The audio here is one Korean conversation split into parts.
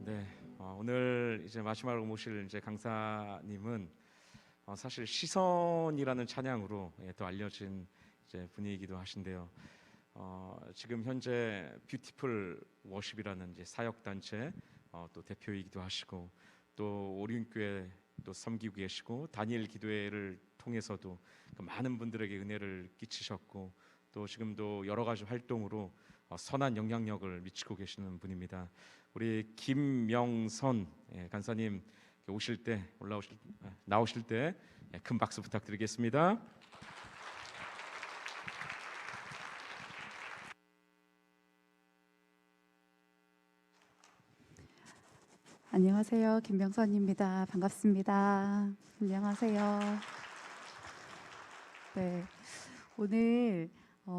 네, 오늘 이제 마지막으로 모실 이제 강사님은 사실 시선이라는 찬양으로 또 알려진 이제 분이기도 하신데요. 지금 현재 뷰티풀 워십이라는 이제 사역 단체 또 대표이기도 하시고 또 오륜교회 또 섬기고 계시고 다니엘 기도회를 통해서도 그 많은 분들에게 은혜를 끼치셨고 또 지금도 여러 가지 활동으로 선한 영향력을 미치고 계시는 분입니다. 우리 김명선 간사님 오실 때 나오실 때 큰 박수 부탁드리겠습니다. 안녕하세요. 김명선입니다. 반갑습니다. 안녕하세요. 네, 오늘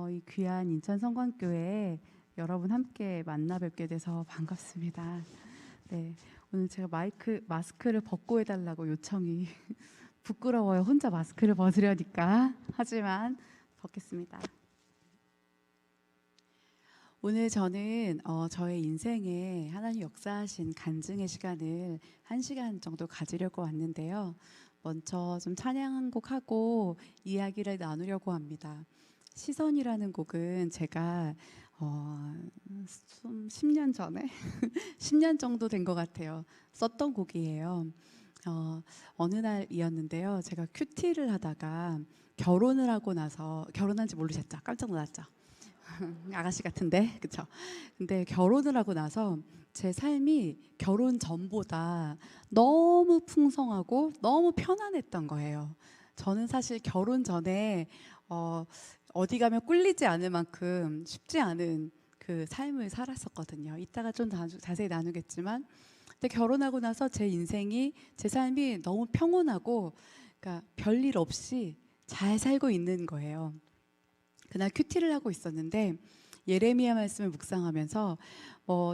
이 귀한 인천 성광교회에 여러분 함께 만나 뵙게 돼서 반갑습니다. 네, 오늘 제가 마스크를 벗고 해달라고 요청이 부끄러워요. 혼자 마스크를 벗으려니까. 하지만 벗겠습니다. 오늘 저는 저의 인생에 하나님 역사하신 간증의 시간을 1시간 정도 가지려고 왔는데요. 먼저 좀 찬양 한 곡 하고 이야기를 나누려고 합니다. 시선이라는 곡은 제가 10년 전에 10년 정도 된 것 같아요. 썼던 곡이에요. 어느 날이었는데요. 제가 큐티를 하다가 결혼을 하고 나서, 결혼한지 모르셨죠? 깜짝 놀랐죠? 아가씨 같은데, 그쵸? 근데 결혼을 하고 나서 제 삶이 결혼 전보다 너무 풍성하고 너무 편안했던 거예요. 저는 사실 결혼 전에 어디 가면 꿀리지 않을 만큼 쉽지 않은 그 삶을 살았었거든요. 이따가 좀 자세히 나누겠지만, 근데 결혼하고 나서 제 인생이, 제 삶이 너무 평온하고, 그러니까 별일 없이 잘 살고 있는 거예요. 그날 큐티를 하고 있었는데 예레미야 말씀을 묵상하면서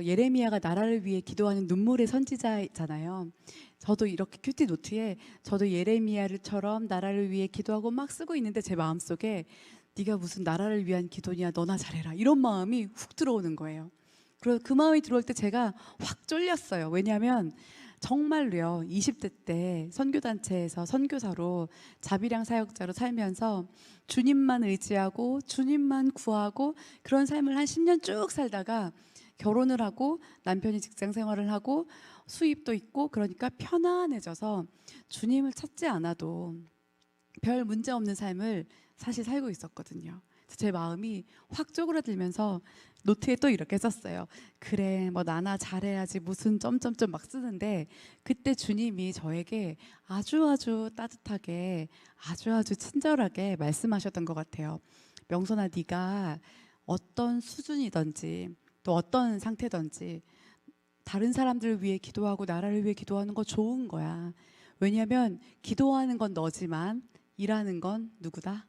예레미야가 나라를 위해 기도하는 눈물의 선지자잖아요. 저도 이렇게 큐티 노트에 저도 예레미야처럼 나라를 위해 기도하고 막 쓰고 있는데 제 마음속에 네가 무슨 나라를 위한 기도냐, 너나 잘해라, 이런 마음이 훅 들어오는 거예요. 그리고 그 마음이 들어올 때 제가 확 쫄렸어요. 왜냐하면 정말로요, 20대 때 선교단체에서 선교사로 자비량 사역자로 살면서 주님만 의지하고 주님만 구하고 그런 삶을 한 10년 쭉 살다가 결혼을 하고 남편이 직장 생활을 하고 수입도 있고 그러니까 편안해져서 주님을 찾지 않아도 별 문제 없는 삶을 사실 살고 있었거든요. 제 마음이 확 쪼그라들면서 노트에 또 이렇게 썼어요. 그래, 뭐 나나 잘해야지 무슨 점점점 막 쓰는데, 그때 주님이 저에게 아주 따뜻하게 아주 친절하게 말씀하셨던 것 같아요. 명선아, 네가 어떤 수준이든지 또 어떤 상태든지 다른 사람들을 위해 기도하고 나라를 위해 기도하는 거 좋은 거야. 왜냐하면 기도하는 건 너지만 일하는 건 누구다?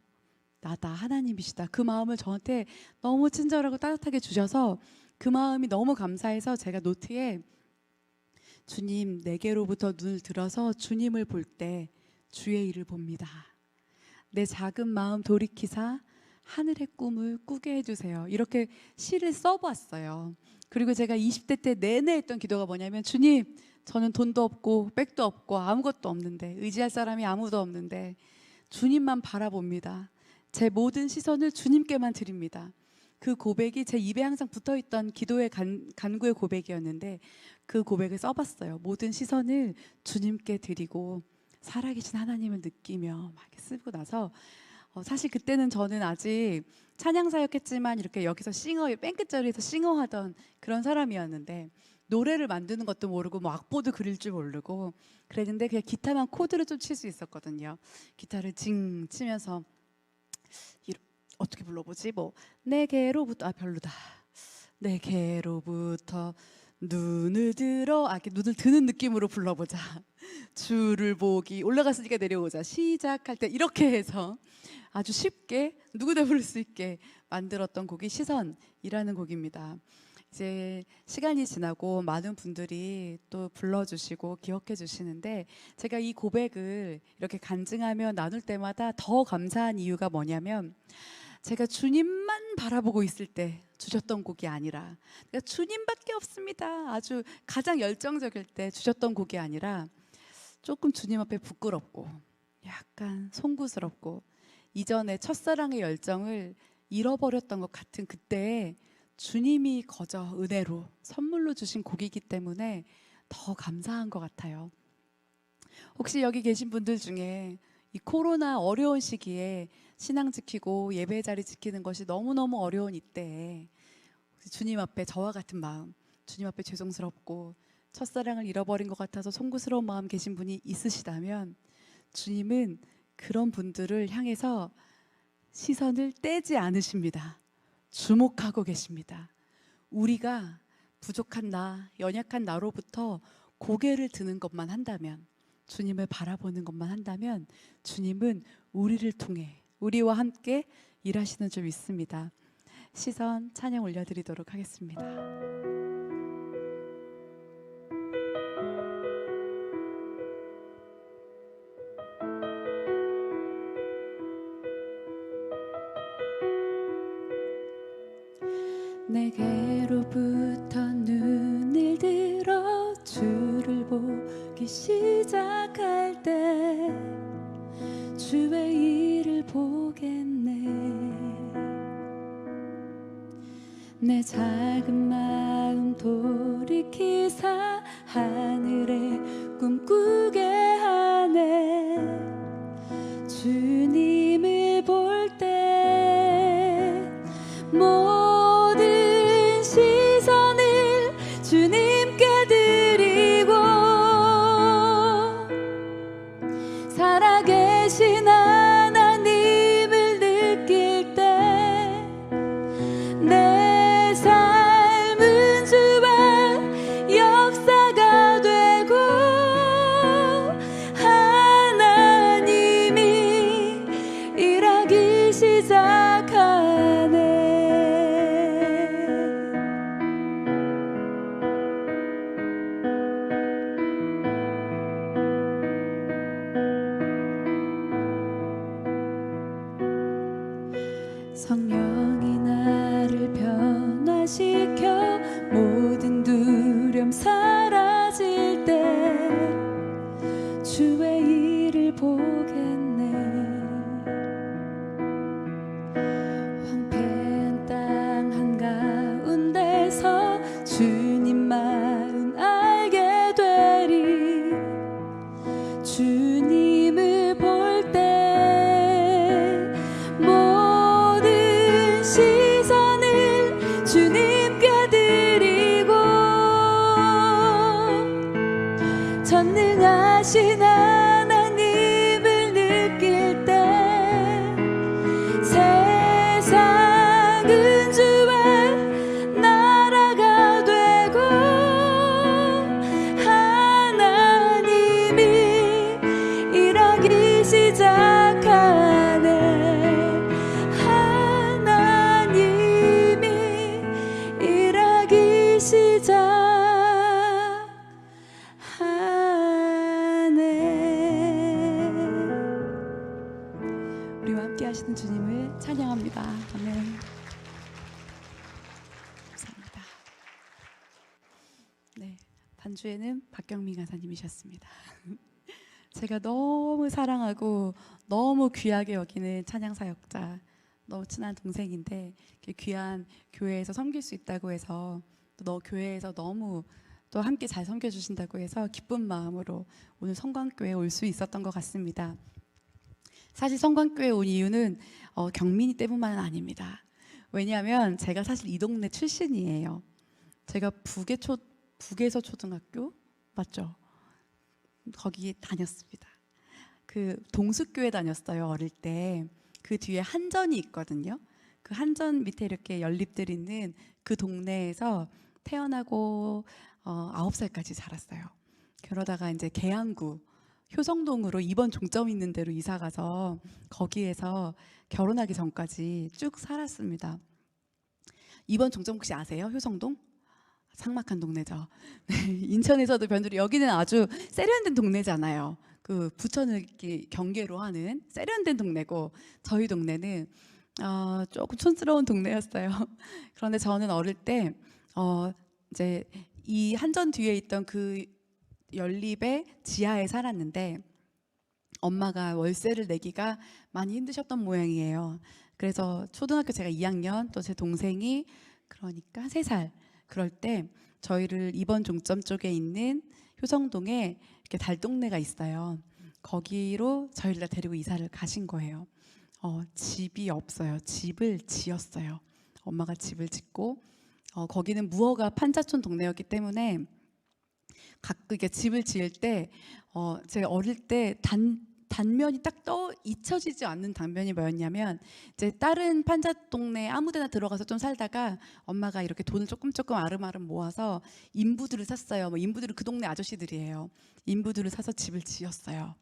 나다, 하나님이시다. 그 마음을 저한테 너무 친절하고 따뜻하게 주셔서 그 마음이 너무 감사해서 제가 노트에 주님, 내게로부터 눈을 들어서 주님을 볼 때 주의 일을 봅니다. 내 작은 마음 돌이키사 하늘의 꿈을 꾸게 해주세요. 이렇게 시를 써봤어요. 그리고 제가 20대 때 내내 했던 기도가 뭐냐면, 주님, 저는 돈도 없고 백도 없고 아무것도 없는데, 의지할 사람이 아무도 없는데 주님만 바라봅니다. 제 모든 시선을 주님께만 드립니다. 그 고백이 제 입에 항상 붙어있던 기도의 간구의 고백이었는데 그 고백을 써봤어요. 모든 시선을 주님께 드리고 살아계신 하나님을 느끼며 막 이렇게 쓰고 나서 사실 그때는 저는 아직 찬양 사역했지만 이렇게 여기서 맨 끝자리에서 싱어하던 그런 사람이었는데, 노래를 만드는 것도 모르고 뭐 악보도 그릴 줄 모르고 그랬는데 그냥 기타만 코드를 좀 칠 수 있었거든요. 기타를 징 치면서 어떻게 불러보지? 뭐 내게로부터, 별로다. 내게로부터 눈을 들어, 이렇게 눈을 드는 느낌으로 불러보자. 주를 보기, 올라갔으니까 내려오자. 시작할 때 이렇게 해서 아주 쉽게 누구나 부를 수 있게 만들었던 곡이 시선이라는 곡입니다. 이제 시간이 지나고 많은 분들이 또 불러주시고 기억해 주시는데, 제가 이 고백을 이렇게 간증하며 나눌 때마다 더 감사한 이유가 뭐냐면, 제가 주님만 바라보고 있을 때 주셨던 곡이 아니라, 내가 주님밖에 없습니다, 아주 가장 열정적일 때 주셨던 곡이 아니라, 조금 주님 앞에 부끄럽고 약간 송구스럽고 이전에 첫사랑의 열정을 잃어버렸던 것 같은 그때에 주님이 거저 은혜로 선물로 주신 곡이기 때문에 더 감사한 것 같아요. 혹시 여기 계신 분들 중에 이 코로나 어려운 시기에 신앙 지키고 예배 자리 지키는 것이 너무너무 어려운 이때에 주님 앞에 저와 같은 마음, 주님 앞에 죄송스럽고 첫사랑을 잃어버린 것 같아서 송구스러운 마음 계신 분이 있으시다면, 주님은 그런 분들을 향해서 시선을 떼지 않으십니다. 주목하고 계십니다. 우리가 부족한 나, 연약한 나로부터 고개를 드는 것만 한다면, 주님을 바라보는 것만 한다면 주님은 우리를 통해 우리와 함께 일하시는 줄 믿습니다. 시선 찬양 올려드리도록 하겠습니다. 내게로부터 눈을 들어 주를 보기 시작할 때 주의 일을 보겠네. 내 작은 마음 돌이키사 하늘에 꿈꾸게 하네. 주님을 볼 때 모든 시선을 주님께 드리고 살아계신 하나님을 느낄 때 내 삶은 주와 역사가 되고 하나님이 일하기 시작하네. 성령이 나를 변화시켜 모든 두려움 사라질 때 주의 일을 보겠네. 황폐한 땅 한가운데서 주님 마음 알게 되리. 주님을 볼 때 모든 시선을 주님께 드리고 전능하신 하나님을 느낄 때 세상은 주와 나라가 되고 하나님이 일하기 시작하네. 하나님이 일하기 시작하네. 우리와 함께 하시는 주님을 찬양합니다. 아멘. 감사합니다. 네, 반주에는 박경민 간사님이셨습니다. 제가 너무 사랑하고 너무 귀하게 여기는 찬양 사역자, 너무 친한 동생인데 귀한 교회에서 섬길 수 있다고 해서 또 교회에서 너무 또 함께 잘 섬겨주신다고 해서 기쁜 마음으로 오늘 성광교회에 올 수 있었던 것 같습니다. 사실 성광교회에 온 이유는 경민이 때문만은 아닙니다. 왜냐하면 제가 사실 이 동네 출신이에요. 제가 북에서 초등학교 맞죠? 거기 다녔습니다. 그 동숙교회 다녔어요, 어릴 때. 그 뒤에 한전이 있거든요. 그 한전 밑에 이렇게 연립들 있는 그 동네에서 태어나고 9살까지 살았어요. 그러다가 이제 계양구 효성동으로 2번 종점 있는 데로 이사 가서 거기에서 결혼하기 전까지 쭉 살았습니다. 2번 종점 혹시 아세요? 효성동? 삭막한 동네죠. 인천에서도 변두리, 여기는 아주 세련된 동네잖아요. 그 부천을 이렇게 경계로 하는 세련된 동네고, 저희 동네는 조금 촌스러운 동네였어요. 그런데 저는 어릴 때 이제 이 한전 뒤에 있던 그 연립의 지하에 살았는데 엄마가 월세를 내기가 많이 힘드셨던 모양이에요. 그래서 초등학교 제가 2학년 또 제 동생이 그러니까 3살 그럴 때 저희를 이번 종점 쪽에 있는 효성동에 이렇게 달동네가 있어요. 거기로 저희를 다 데리고 이사를 가신 거예요. 집이 없어요. 집을 지었어요. 엄마가 집을 짓고 거기는 무허가 판자촌 동네였기 때문에 가끔 이게 집을 지을 때 제가 어릴 때 단면이 딱 잊혀지지 않는 단면이 뭐였냐면 이제 다른 판잣 동네 아무데나 들어가서 좀 살다가 엄마가 이렇게 돈을 조금 아름아름 모아서 인부들을 샀어요. 뭐 인부들은 그 동네 아저씨들이에요. 인부들을 사서 집을 지었어요.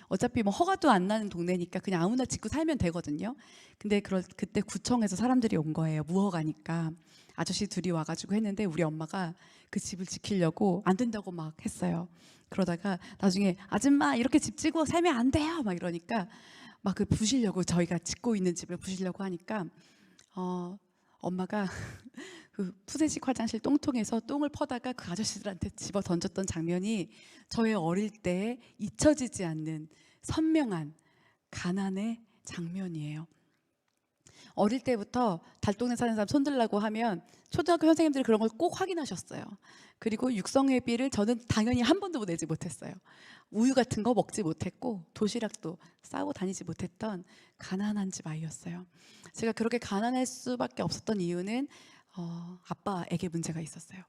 어차피 뭐 허가도 안 나는 동네니까 그냥 아무나 짓고 살면 되거든요. 근데 그때 구청에서 사람들이 온 거예요. 무허가니까 아저씨 둘이 와가지고 했는데 우리 엄마가 그 집을 지키려고 안 된다고 막 했어요. 그러다가 나중에 아줌마 이렇게 집 지고 살면 안 돼요 막 이러니까 막 그 부시려고 저희가 짓고 있는 집을 부시려고 하니까 엄마가 그 푸세식 화장실 똥통에서 똥을 퍼다가 그 아저씨들한테 집어 던졌던 장면이 저의 어릴 때 잊혀지지 않는 선명한 가난의 장면이에요. 어릴 때부터 달동네 사는 사람 손들라고 하면 초등학교 선생님들이 그런 걸 꼭 확인하셨어요. 그리고 육성회비를 저는 당연히 한 번도 내지 못했어요. 우유 같은 거 먹지 못했고 도시락도 싸고 다니지 못했던 가난한 집 아이였어요. 제가 그렇게 가난할 수밖에 없었던 이유는 아빠에게 문제가 있었어요.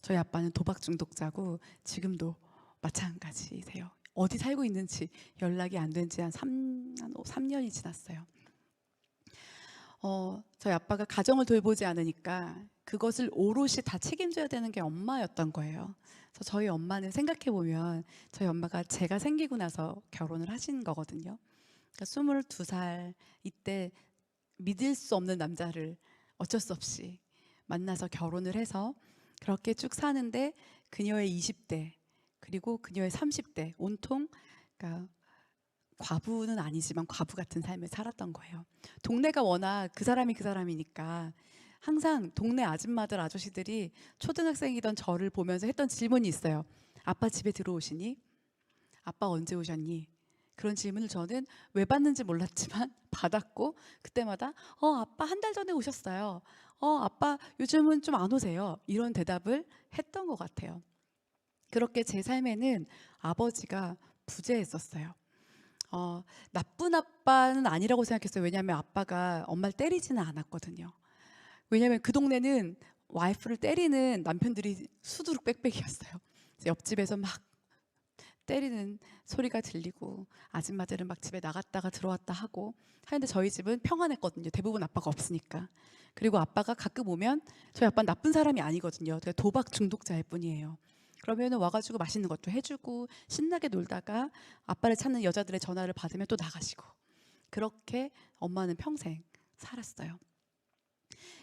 저희 아빠는 도박 중독자고 지금도 마찬가지세요. 어디 살고 있는지 연락이 안 된 지 한 3년이 지났어요. 저희 아빠가 가정을 돌보지 않으니까 그것을 오롯이 다 책임져야 되는 게 엄마였던 거예요. 그래서 저희 엄마는 생각해 보면 저희 엄마가 제가 생기고 나서 결혼을 하신 거거든요. 그러니까 22살 이때 믿을 수 없는 남자를 어쩔 수 없이 만나서 결혼을 해서 그렇게 쭉 사는데 그녀의 20대 그리고 그녀의 30대 온통 그러니까 과부는 아니지만 과부 같은 삶을 살았던 거예요. 동네가 워낙 그 사람이니까 항상 동네 아줌마들 아저씨들이 초등학생이던 저를 보면서 했던 질문이 있어요. 아빠 집에 들어오시니? 아빠 언제 오셨니? 그런 질문을 저는 왜 받는지 몰랐지만 받았고 그때마다 아빠 한 달 전에 오셨어요. 아빠 요즘은 좀 안 오세요. 이런 대답을 했던 것 같아요. 그렇게 제 삶에는 아버지가 부재했었어요. 나쁜 아빠는 아니라고 생각했어요. 왜냐하면 아빠가 엄마를 때리지는 않았거든요. 왜냐하면 그 동네는 와이프를 때리는 남편들이 수두룩 빽빽이었어요. 옆집에서 막 때리는 소리가 들리고 아줌마들은 막 집에 나갔다가 들어왔다 하고 하는데 저희 집은 평안했거든요. 대부분 아빠가 없으니까. 그리고 아빠가 가끔 오면 저희 아빠는 나쁜 사람이 아니거든요. 도박 중독자일 뿐이에요. 그러면 와가지고 맛있는 것도 해주고 신나게 놀다가 아빠를 찾는 여자들의 전화를 받으면 또 나가시고 그렇게 엄마는 평생 살았어요.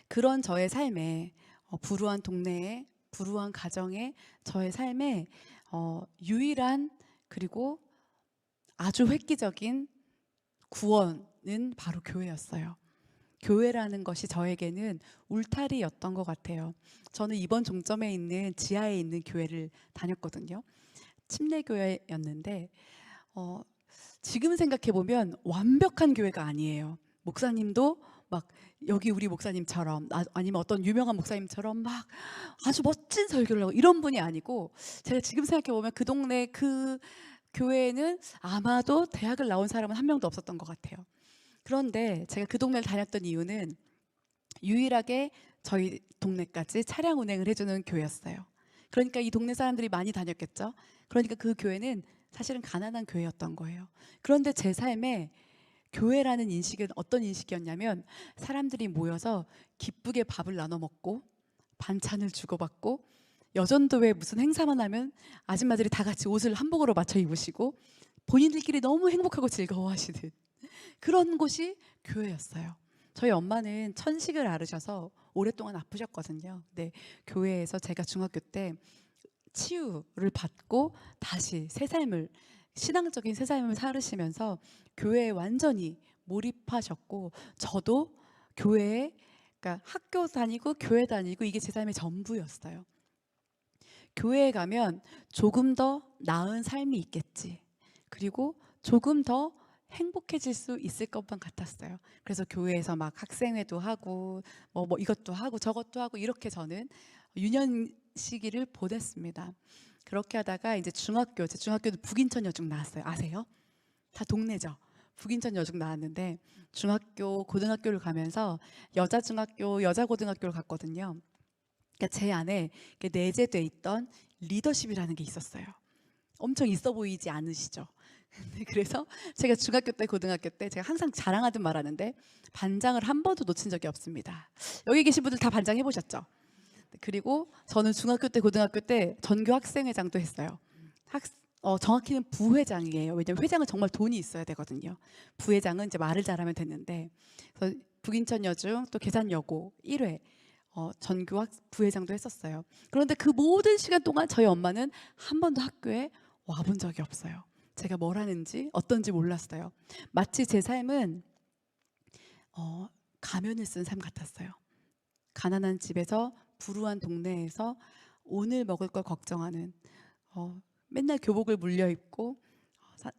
그런 저의 삶에 불우한 동네에 불우한 가정에 저의 삶에 유일한 그리고 아주 획기적인 구원은 바로 교회였어요. 교회라는 것이 저에게는 울타리였던 것 같아요. 저는 이번 종점에 있는 지하에 있는 교회를 다녔거든요. 침례교회였는데 지금 생각해 보면 완벽한 교회가 아니에요. 목사님도 막 여기 우리 목사님처럼 아니면 어떤 유명한 목사님처럼 막 아주 멋진 설교를 하고 이런 분이 아니고 제가 지금 생각해 보면 그 동네 그 교회에는 아마도 대학을 나온 사람은 한 명도 없었던 것 같아요. 그런데 제가 그 동네를 다녔던 이유는 유일하게 저희 동네까지 차량 운행을 해주는 교회였어요. 그러니까 이 동네 사람들이 많이 다녔겠죠. 그러니까 그 교회는 사실은 가난한 교회였던 거예요. 그런데 제 삶에 교회라는 인식은 어떤 인식이었냐면 사람들이 모여서 기쁘게 밥을 나눠 먹고 반찬을 주고받고 여전도에 무슨 행사만 하면 아줌마들이 다 같이 옷을 한복으로 맞춰 입으시고 본인들끼리 너무 행복하고 즐거워하시는 그런 곳이 교회였어요. 저희 엄마는 천식을 앓으셔서 오랫동안 아프셨거든요. 근데 교회에서 제가 중학교 때 치유를 받고 다시 새 삶을 신앙적인 새 삶을 살으시면서 교회에 완전히 몰입하셨고 저도 교회에, 그러니까 학교 다니고 교회 다니고 이게 제 삶의 전부였어요. 교회에 가면 조금 더 나은 삶이 있겠지. 그리고 조금 더 행복해질 수 있을 것만 같았어요. 그래서 교회에서 막 학생회도 하고 뭐 이것도 하고 저것도 하고 이렇게 저는 유년 시기를 보냈습니다. 그렇게 하다가 이제 제 중학교도 북인천 여중 나왔어요. 아세요? 다 동네죠. 북인천 여중 나왔는데 중학교, 고등학교를 가면서 여자 중학교, 여자 고등학교를 갔거든요. 그러니까 제 안에 내재돼 있던 리더십이라는 게 있었어요. 엄청 있어 보이지 않으시죠? 그래서 제가 중학교 때, 고등학교 때 제가 항상 자랑하듯 말하는데 반장을 한 번도 놓친 적이 없습니다. 여기 계신 분들 다 반장 해보셨죠? 그리고 저는 중학교 때, 고등학교 때 전교 학생회장도 했어요. 정확히는 부회장이에요. 왜냐면 회장은 정말 돈이 있어야 되거든요. 부회장은 이제 말을 잘하면 됐는데, 그래서 북인천 여중 또 계산여고 1회 전교 부회장도 했었어요. 그런데 그 모든 시간 동안 저희 엄마는 한 번도 학교에 와본 적이 없어요. 제가 뭘 하는지 어떤지 몰랐어요. 마치 제 삶은 가면을 쓴 삶 같았어요. 가난한 집에서 불우한 동네에서 오늘 먹을 걸 걱정하는 맨날 교복을 물려 입고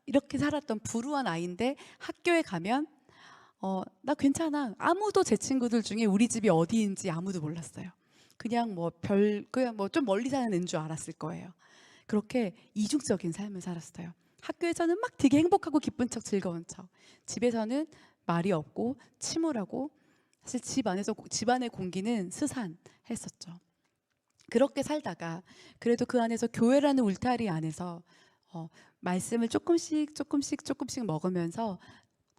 이렇게 살았던 불우한 아이인데 학교에 가면 나 괜찮아. 아무도 제 친구들 중에 우리 집이 어디인지 아무도 몰랐어요. 그냥 뭐 좀 멀리 사는 애인 줄 알았을 거예요. 그렇게 이중적인 삶을 살았어요. 학교에서는 막 되게 행복하고 기쁜 척 즐거운 척. 집에서는 말이 없고 침울하고 사실 집안의 공기는 스산했었죠. 그렇게 살다가 그래도 그 안에서 교회라는 울타리 안에서 말씀을 조금씩 먹으면서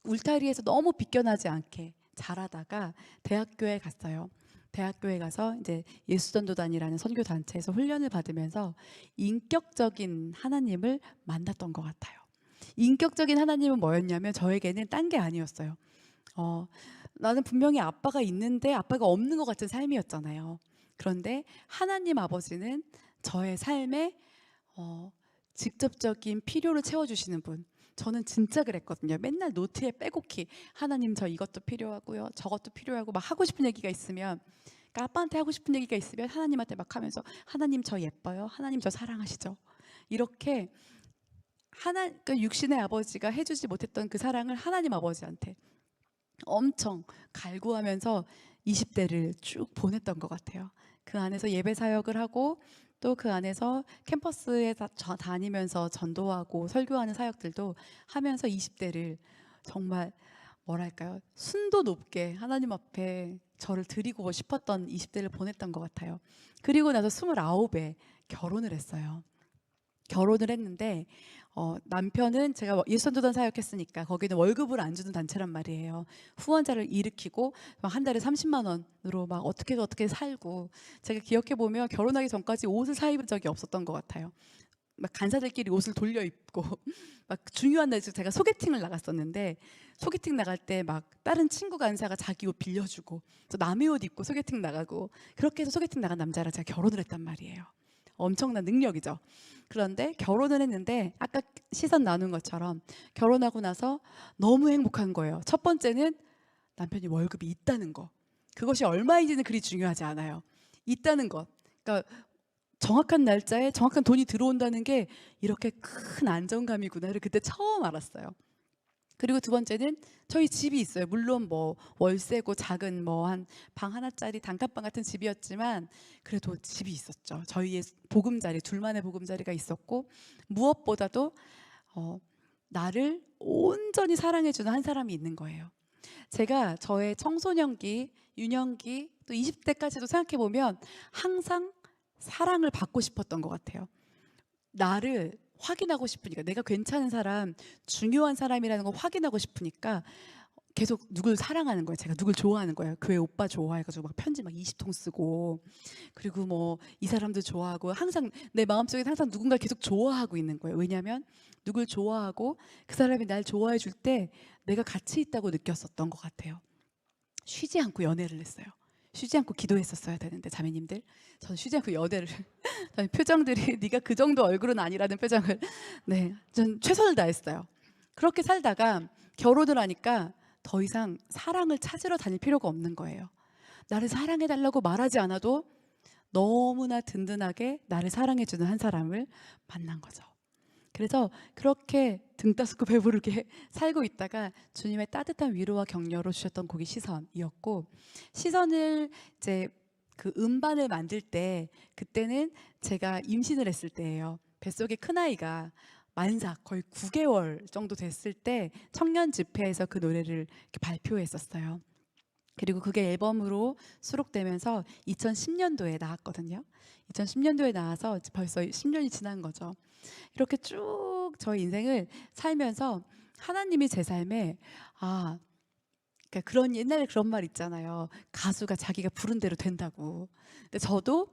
울타리에서 너무 비껴나지 않게 자라다가 대학교에 갔어요. 대학교에 가서 이제 예수전도단이라는 선교 단체에서 훈련을 받으면서 인격적인 하나님을 만났던 것 같아요. 인격적인 하나님은 뭐였냐면 저에게는 딴 게 아니었어요. 나는 분명히 아빠가 있는데 아빠가 없는 것 같은 삶이었잖아요. 그런데 하나님 아버지는 저의 삶에 직접적인 필요를 채워주시는 분. 저는 진짜 그랬거든요. 맨날 노트에 빼곡히 하나님 저 이것도 필요하고요, 저것도 필요하고 막 하고 싶은 얘기가 있으면, 그러니까 아빠한테 하고 싶은 얘기가 있으면 하나님한테 막 하면서 하나님 저 예뻐요, 하나님 저 사랑하시죠. 이렇게 그 육신의 아버지가 해주지 못했던 그 사랑을 하나님 아버지한테 엄청 갈구하면서 20대를 쭉 보냈던 것 같아요. 그 안에서 예배 사역을 하고 또 그 안에서 캠퍼스에 다니면서 전도하고 설교하는 사역들도 하면서 20대를 정말 뭐랄까요, 순도 높게 하나님 앞에 저를 드리고 싶었던 20대를 보냈던 것 같아요. 그리고 나서 29에 결혼을 했어요. 결혼을 했는데 남편은 제가 예수전도단 사역했으니까 거기는 월급을 안 주는 단체란 말이에요. 후원자를 일으키고 막 한 달에 30만 원으로 막 어떻게 살고, 제가 기억해 보면 결혼하기 전까지 옷을 사 입은 적이 없었던 것 같아요. 막 간사들끼리 옷을 돌려 입고 막 중요한 날 제가 소개팅을 나갔었는데 소개팅 나갈 때 막 다른 친구 간사가 자기 옷 빌려주고 또 남의 옷 입고 소개팅 나가고, 그렇게 해서 소개팅 나간 남자랑 제가 결혼을 했단 말이에요. 엄청난 능력이죠. 그런데 결혼을 했는데 아까 시선 나눈 것처럼 결혼하고 나서 너무 행복한 거예요. 첫 번째는 남편이 월급이 있다는 거. 그것이 얼마인지는 그리 중요하지 않아요. 있다는 것. 그러니까 정확한 날짜에 정확한 돈이 들어온다는 게 이렇게 큰 안정감이구나를 그때 처음 알았어요. 그리고 두 번째는 저희 집이 있어요. 물론 뭐 월세고 작은 뭐 한 방 하나짜리 단칸방 같은 집이었지만 그래도 집이 있었죠. 저희의 보금자리, 둘만의 보금자리가 있었고, 무엇보다도 나를 온전히 사랑해주는 한 사람이 있는 거예요. 제가 저의 청소년기, 유년기, 또 20대까지도 생각해 보면 항상 사랑을 받고 싶었던 것 같아요. 나를 확인하고 싶으니까, 내가 괜찮은 사람, 중요한 사람이라는 걸 확인하고 싶으니까 계속 누굴 사랑하는 거예요. 제가 누굴 좋아하는 거예요. 교회 오빠 좋아해가지고 막 편지 막 20통 쓰고, 그리고 뭐 이 사람도 좋아하고, 항상 내 마음속에 항상 누군가 계속 좋아하고 있는 거예요. 왜냐하면 누굴 좋아하고 그 사람이 날 좋아해 줄 때 내가 가치 있다고 느꼈었던 것 같아요. 쉬지 않고 연애를 했어요. 쉬지 않고 기도했었어야 되는데, 자매님들, 저는 쉬지 않고 연애를 표정들이 네가 그 정도 얼굴은 아니라는 표정을 전 최선을 다했어요. 그렇게 살다가 결혼을 하니까 더 이상 사랑을 찾으러 다닐 필요가 없는 거예요. 나를 사랑해달라고 말하지 않아도 너무나 든든하게 나를 사랑해주는 한 사람을 만난 거죠. 그래서 그렇게 등 따스고 배부르게 살고 있다가 주님의 따뜻한 위로와 격려로 주셨던 곡이 시선이었고, 시선을 이제 그 음반을 만들 때, 그때는 제가 임신을 했을 때예요. 뱃속에 큰아이가 만삭 거의 9개월 정도 됐을 때 청년 집회에서 그 노래를 이렇게 발표했었어요. 그리고 그게 앨범으로 수록되면서 2010년도에 나왔거든요. 2010년도에 나와서 벌써 10년이 지난 거죠. 이렇게 쭉 저의 인생을 살면서 하나님이 제 삶에, 그러니까 그런 옛날에 그런 말 있잖아요. 가수가 자기가 부른 대로 된다고. 근데 저도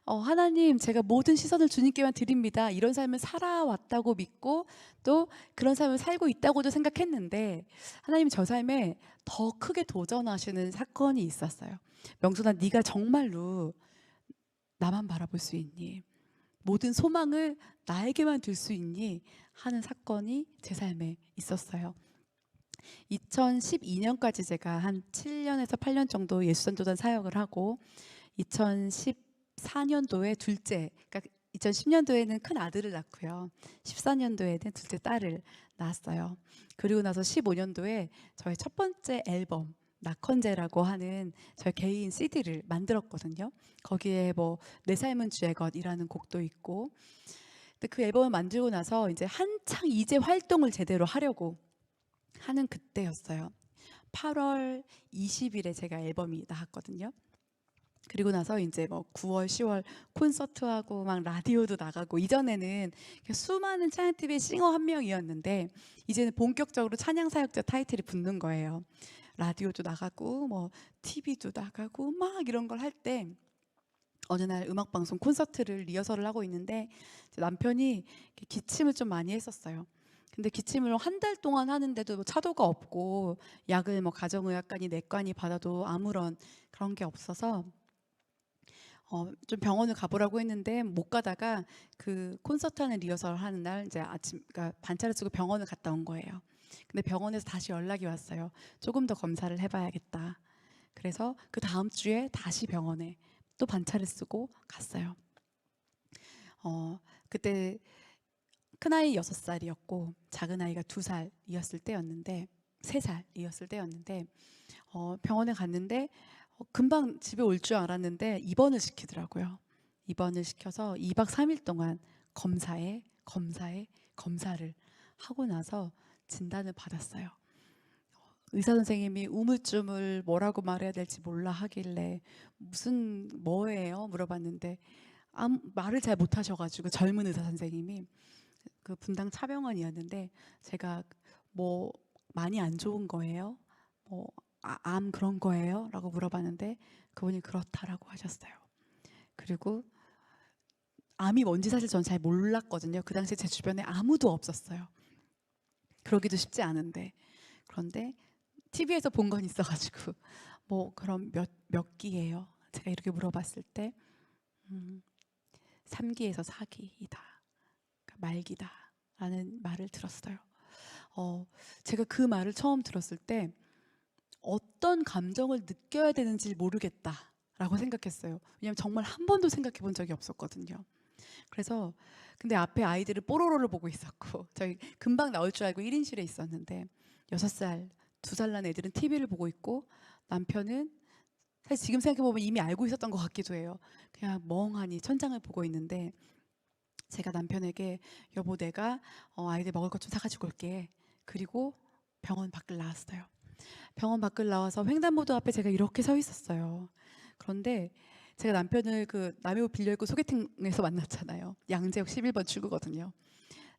하나님, 제가 모든 시선을 주님께만 드립니다, 이런 삶을 살아왔다고 믿고 또 그런 삶을 살고 있다고도 생각했는데, 하나님이 저 삶에 더 크게 도전하시는 사건이 있었어요. 명순아, 네가 정말로 나만 바라볼 수 있니? 모든 소망을 나에게만 둘 수 있니? 하는 사건이 제 삶에 있었어요. 2012년까지 제가 한 7년에서 8년 정도 예수전도단 사역을 하고, 2014년도에 둘째, 그러니까 2010년도에는 큰 아들을 낳고요, 14년도에는 둘째 딸을 낳았어요. 그리고 나서 15년도에 저의 첫 번째 앨범 낙헌제라고 하는 저의 개인 CD를 만들었거든요. 거기에 뭐 내 삶은 주의 것이라는 곡도 있고. 근데 그 앨범을 만들고 나서 이제 한창 이제 활동을 제대로 하려고 하는 그때였어요. 8월 20일에 제가 앨범이 나왔거든요. 그리고 나서 이제 뭐 9월, 10월 콘서트하고 막 라디오도 나가고, 이전에는 수많은 찬양 TV의 싱어 한 명이었는데 이제는 본격적으로 찬양 사역자 타이틀이 붙는 거예요. 라디오도 나가고 뭐 TV도 나가고 막 이런 걸 할 때, 어느 날 음악 방송 콘서트를 리허설을 하고 있는데 남편이 기침을 좀 많이 했었어요. 근데 기침을 한 달 동안 하는데도 뭐 차도가 없고 약을 뭐 가정의학관이 내과니 받아도 아무런 그런 게 없어서 좀 병원을 가보라고 했는데 못 가다가, 그 콘서트 하는 리허설 하는 날 이제 아침, 그러니까 반차를 쓰고 병원을 갔다 온 거예요. 근데 병원에서 다시 연락이 왔어요. 조금 더 검사를 해봐야겠다. 그래서 그 다음 주에 다시 병원에 또 반차를 쓰고 갔어요. 그때 큰아이 6살이었고 작은아이가 2살이었을 때였는데, 3살이었을 때였는데, 병원에 갔는데 금방 집에 올 줄 알았는데 입원을 시키더라고요. 입원을 시켜서 2박 3일 동안 검사를 하고 나서 진단을 받았어요. 의사 선생님이 우물쭈물 뭐라고 말해야 될지 몰라 하길래 무슨 뭐예요? 물어봤는데 아무 말을 잘 못하셔가지고, 젊은 의사 선생님이, 그 분당 차병원이었는데 제가 뭐 많이 안 좋은 거예요? 뭐 암 그런 거예요? 라고 물어봤는데 그분이 그렇다라고 하셨어요. 그리고 암이 뭔지 사실 전 잘 몰랐거든요. 그 당시에 제 주변에 아무도 없었어요. 그러기도 쉽지 않은데. 그런데 TV에서 본 건 있어가지고 뭐 그럼 몇 기예요? 제가 이렇게 물어봤을 때 3기에서 4기이다. 그러니까 말기다 라는 말을 들었어요. 제가 그 말을 처음 들었을 때 어떤 감정을 느껴야 되는지 모르겠다라고 생각했어요. 왜냐하면 정말 한 번도 생각해 본 적이 없었거든요. 그래서 근데 앞에 아이들을 뽀로로를 보고 있었고, 저희 금방 나올 줄 알고 1인실에 있었는데 6살, 2살 난 애들은 TV를 보고 있고, 남편은 사실 지금 생각해보면 이미 알고 있었던 것 같기도 해요. 그냥 멍하니 천장을 보고 있는데, 제가 남편에게 여보 내가 아이들 먹을 것 좀 사가지고 올게. 그리고 병원 밖을 나왔어요. 병원 밖을 나와서 횡단보도 앞에 제가 이렇게 서 있었어요. 그런데 제가 남편을 그 남의 옷 빌려 입고 소개팅에서 만났잖아요. 양재역 11번 출구거든요.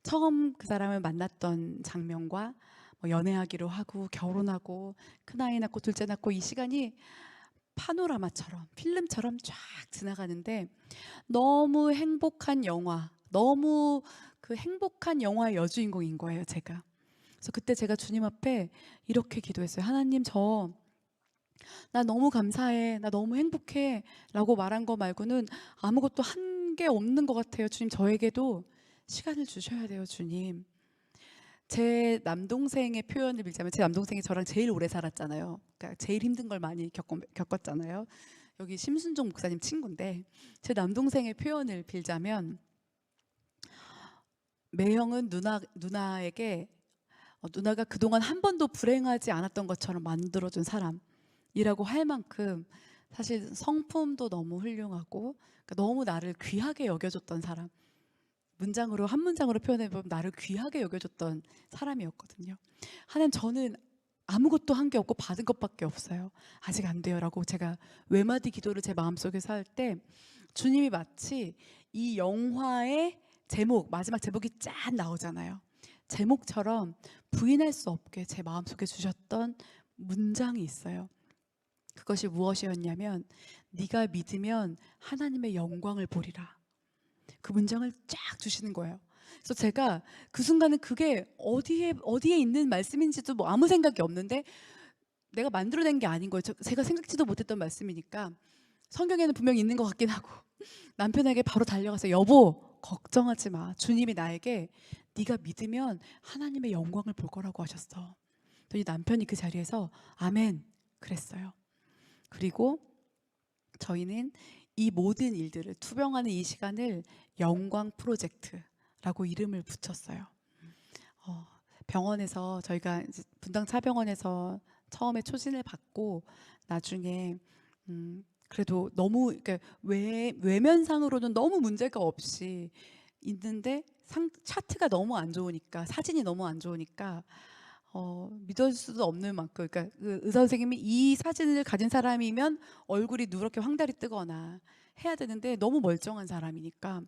처음 그 사람을 만났던 장면과 뭐 연애하기로 하고 결혼하고 큰아이 낳고 둘째 낳고 이 시간이 파노라마처럼 필름처럼 쫙 지나가는데, 너무 행복한 영화, 너무 그 행복한 영화의 여주인공인 거예요, 제가. 그래서 그때 제가 주님 앞에 이렇게 기도했어요. 하나님, 나 너무 감사해, 나 너무 행복해 라고 말한 거 말고는 아무것도 한 게 없는 것 같아요. 주님, 저에게도 시간을 주셔야 돼요, 주님. 제 남동생의 표현을 빌자면 제 남동생이 저랑 제일 오래 살았잖아요. 그러니까 제일 힘든 걸 많이 겪었잖아요. 여기 심순종 목사님 친구인데 제 남동생의 표현을 빌자면 매형은 누나에게 누나가 그동안 한 번도 불행하지 않았던 것처럼 만들어준 사람이라고 할 만큼 사실 성품도 너무 훌륭하고 그러니까 너무 나를 귀하게 여겨줬던 사람. 문장으로 한 문장으로 표현해보면 나를 귀하게 여겨줬던 사람이었거든요. 하나님 저는 아무것도 한 게 없고 받은 것밖에 없어요. 아직 안 돼요라고 제가 외마디 기도를 제 마음속에서 할 때 주님이 마치 이 영화의 제목 마지막 제목이 짠 나오잖아요. 제목처럼 부인할 수 없게 제 마음속에 주셨던 문장이 있어요. 그것이 무엇이었냐면 네가 믿으면 하나님의 영광을 보리라. 그 문장을 쫙 주시는 거예요. 그래서 제가 그 순간은 그게 어디에 있는 말씀인지도 뭐 아무 생각이 없는데 내가 만들어낸 게 아닌 거예요. 제가 생각지도 못했던 말씀이니까 성경에는 분명히 있는 것 같긴 하고 남편에게 바로 달려가서 여보 걱정하지 마. 주님이 나에게 네가 믿으면 하나님의 영광을 볼 거라고 하셨어. 그랬더니 남편이 그 자리에서 아멘 그랬어요. 그리고 저희는 이 모든 일들을 투병하는 이 시간을 영광 프로젝트라고 이름을 붙였어요. 병원에서 저희가 이제 분당 차병원에서 처음에 초진을 받고 나중에 그래도 너무 그러니까 외면상으로는 너무 문제가 없이 있는데 차트가 너무 안 좋으니까 사진이 너무 안 좋으니까 믿을 수도 없는 만큼 그러니까 그 의사 선생님이 이 사진을 가진 사람이면 얼굴이 누렇게 황달이 뜨거나 해야 되는데 너무 멀쩡한 사람이니까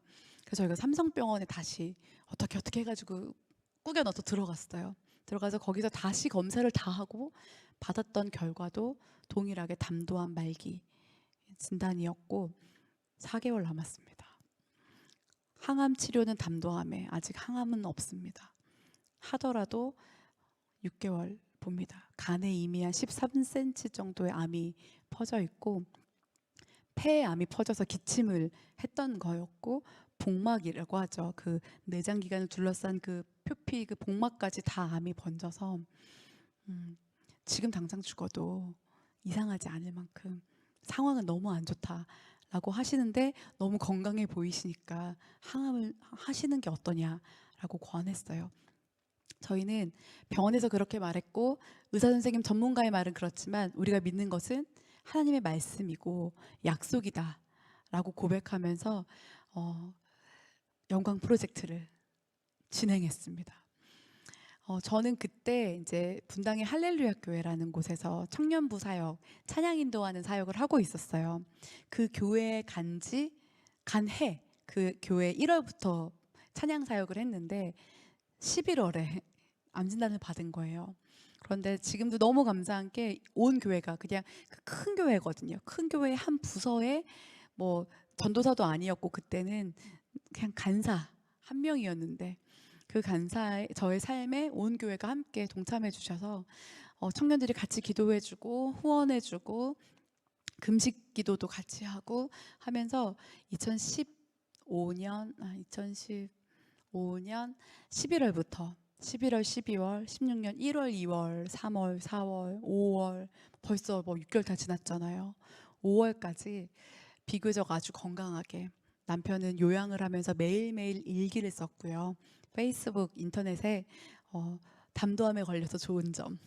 그래서 저희가 삼성병원에 다시 어떻게 해가지고 꾸겨 넣어서 들어갔어요. 들어가서 거기서 다시 검사를 다 하고 받았던 결과도 동일하게 담도암 말기 진단이었고 4개월 남았습니다. 항암 치료는 담도암에 아직 항암은 없습니다. 하더라도 6개월 봅니다. 간에 이미 한 13cm 정도의 암이 퍼져 있고 폐에 암이 퍼져서 기침을 했던 거였고 복막이라고 하죠. 그 내장 기관을 둘러싼 그 표피 그 복막까지 다 암이 번져서 지금 당장 죽어도 이상하지 않을 만큼 상황은 너무 안 좋다라고 하시는데 너무 건강해 보이시니까 항암을 하시는 게 어떠냐라고 권했어요. 저희는 병원에서 그렇게 말했고 의사 선생님 전문가의 말은 그렇지만 우리가 믿는 것은 하나님의 말씀이고 약속이다 라고 고백하면서 영광 프로젝트를 진행했습니다. 저는 그때 이제 분당의 할렐루야 교회라는 곳에서 청년부 사역, 찬양 인도하는 사역을 하고 있었어요. 그 교회에 간해 그 교회 1월부터 찬양 사역을 했는데 11월에 암 진단을 받은 거예요. 그런데 지금도 너무 감사한 게 온 교회가 그냥 큰 교회거든요. 큰 교회 한 부서에 뭐 전도사도 아니었고 그때는 그냥 간사 한 명이었는데 그 간사의 저의 삶에 온 교회가 함께 동참해 주셔서 청년들이 같이 기도해주고 후원해주고 금식 기도도 같이 하고 하면서 2015년 11월부터 11월, 12월, 16년 1월, 2월, 3월, 4월, 5월 벌써 뭐 6개월 다 지났잖아요. 5월까지 비교적 아주 건강하게 남편은 요양을 하면서 매일매일 일기를 썼고요. 페이스북, 인터넷에 담도암에 걸려서 좋은 점,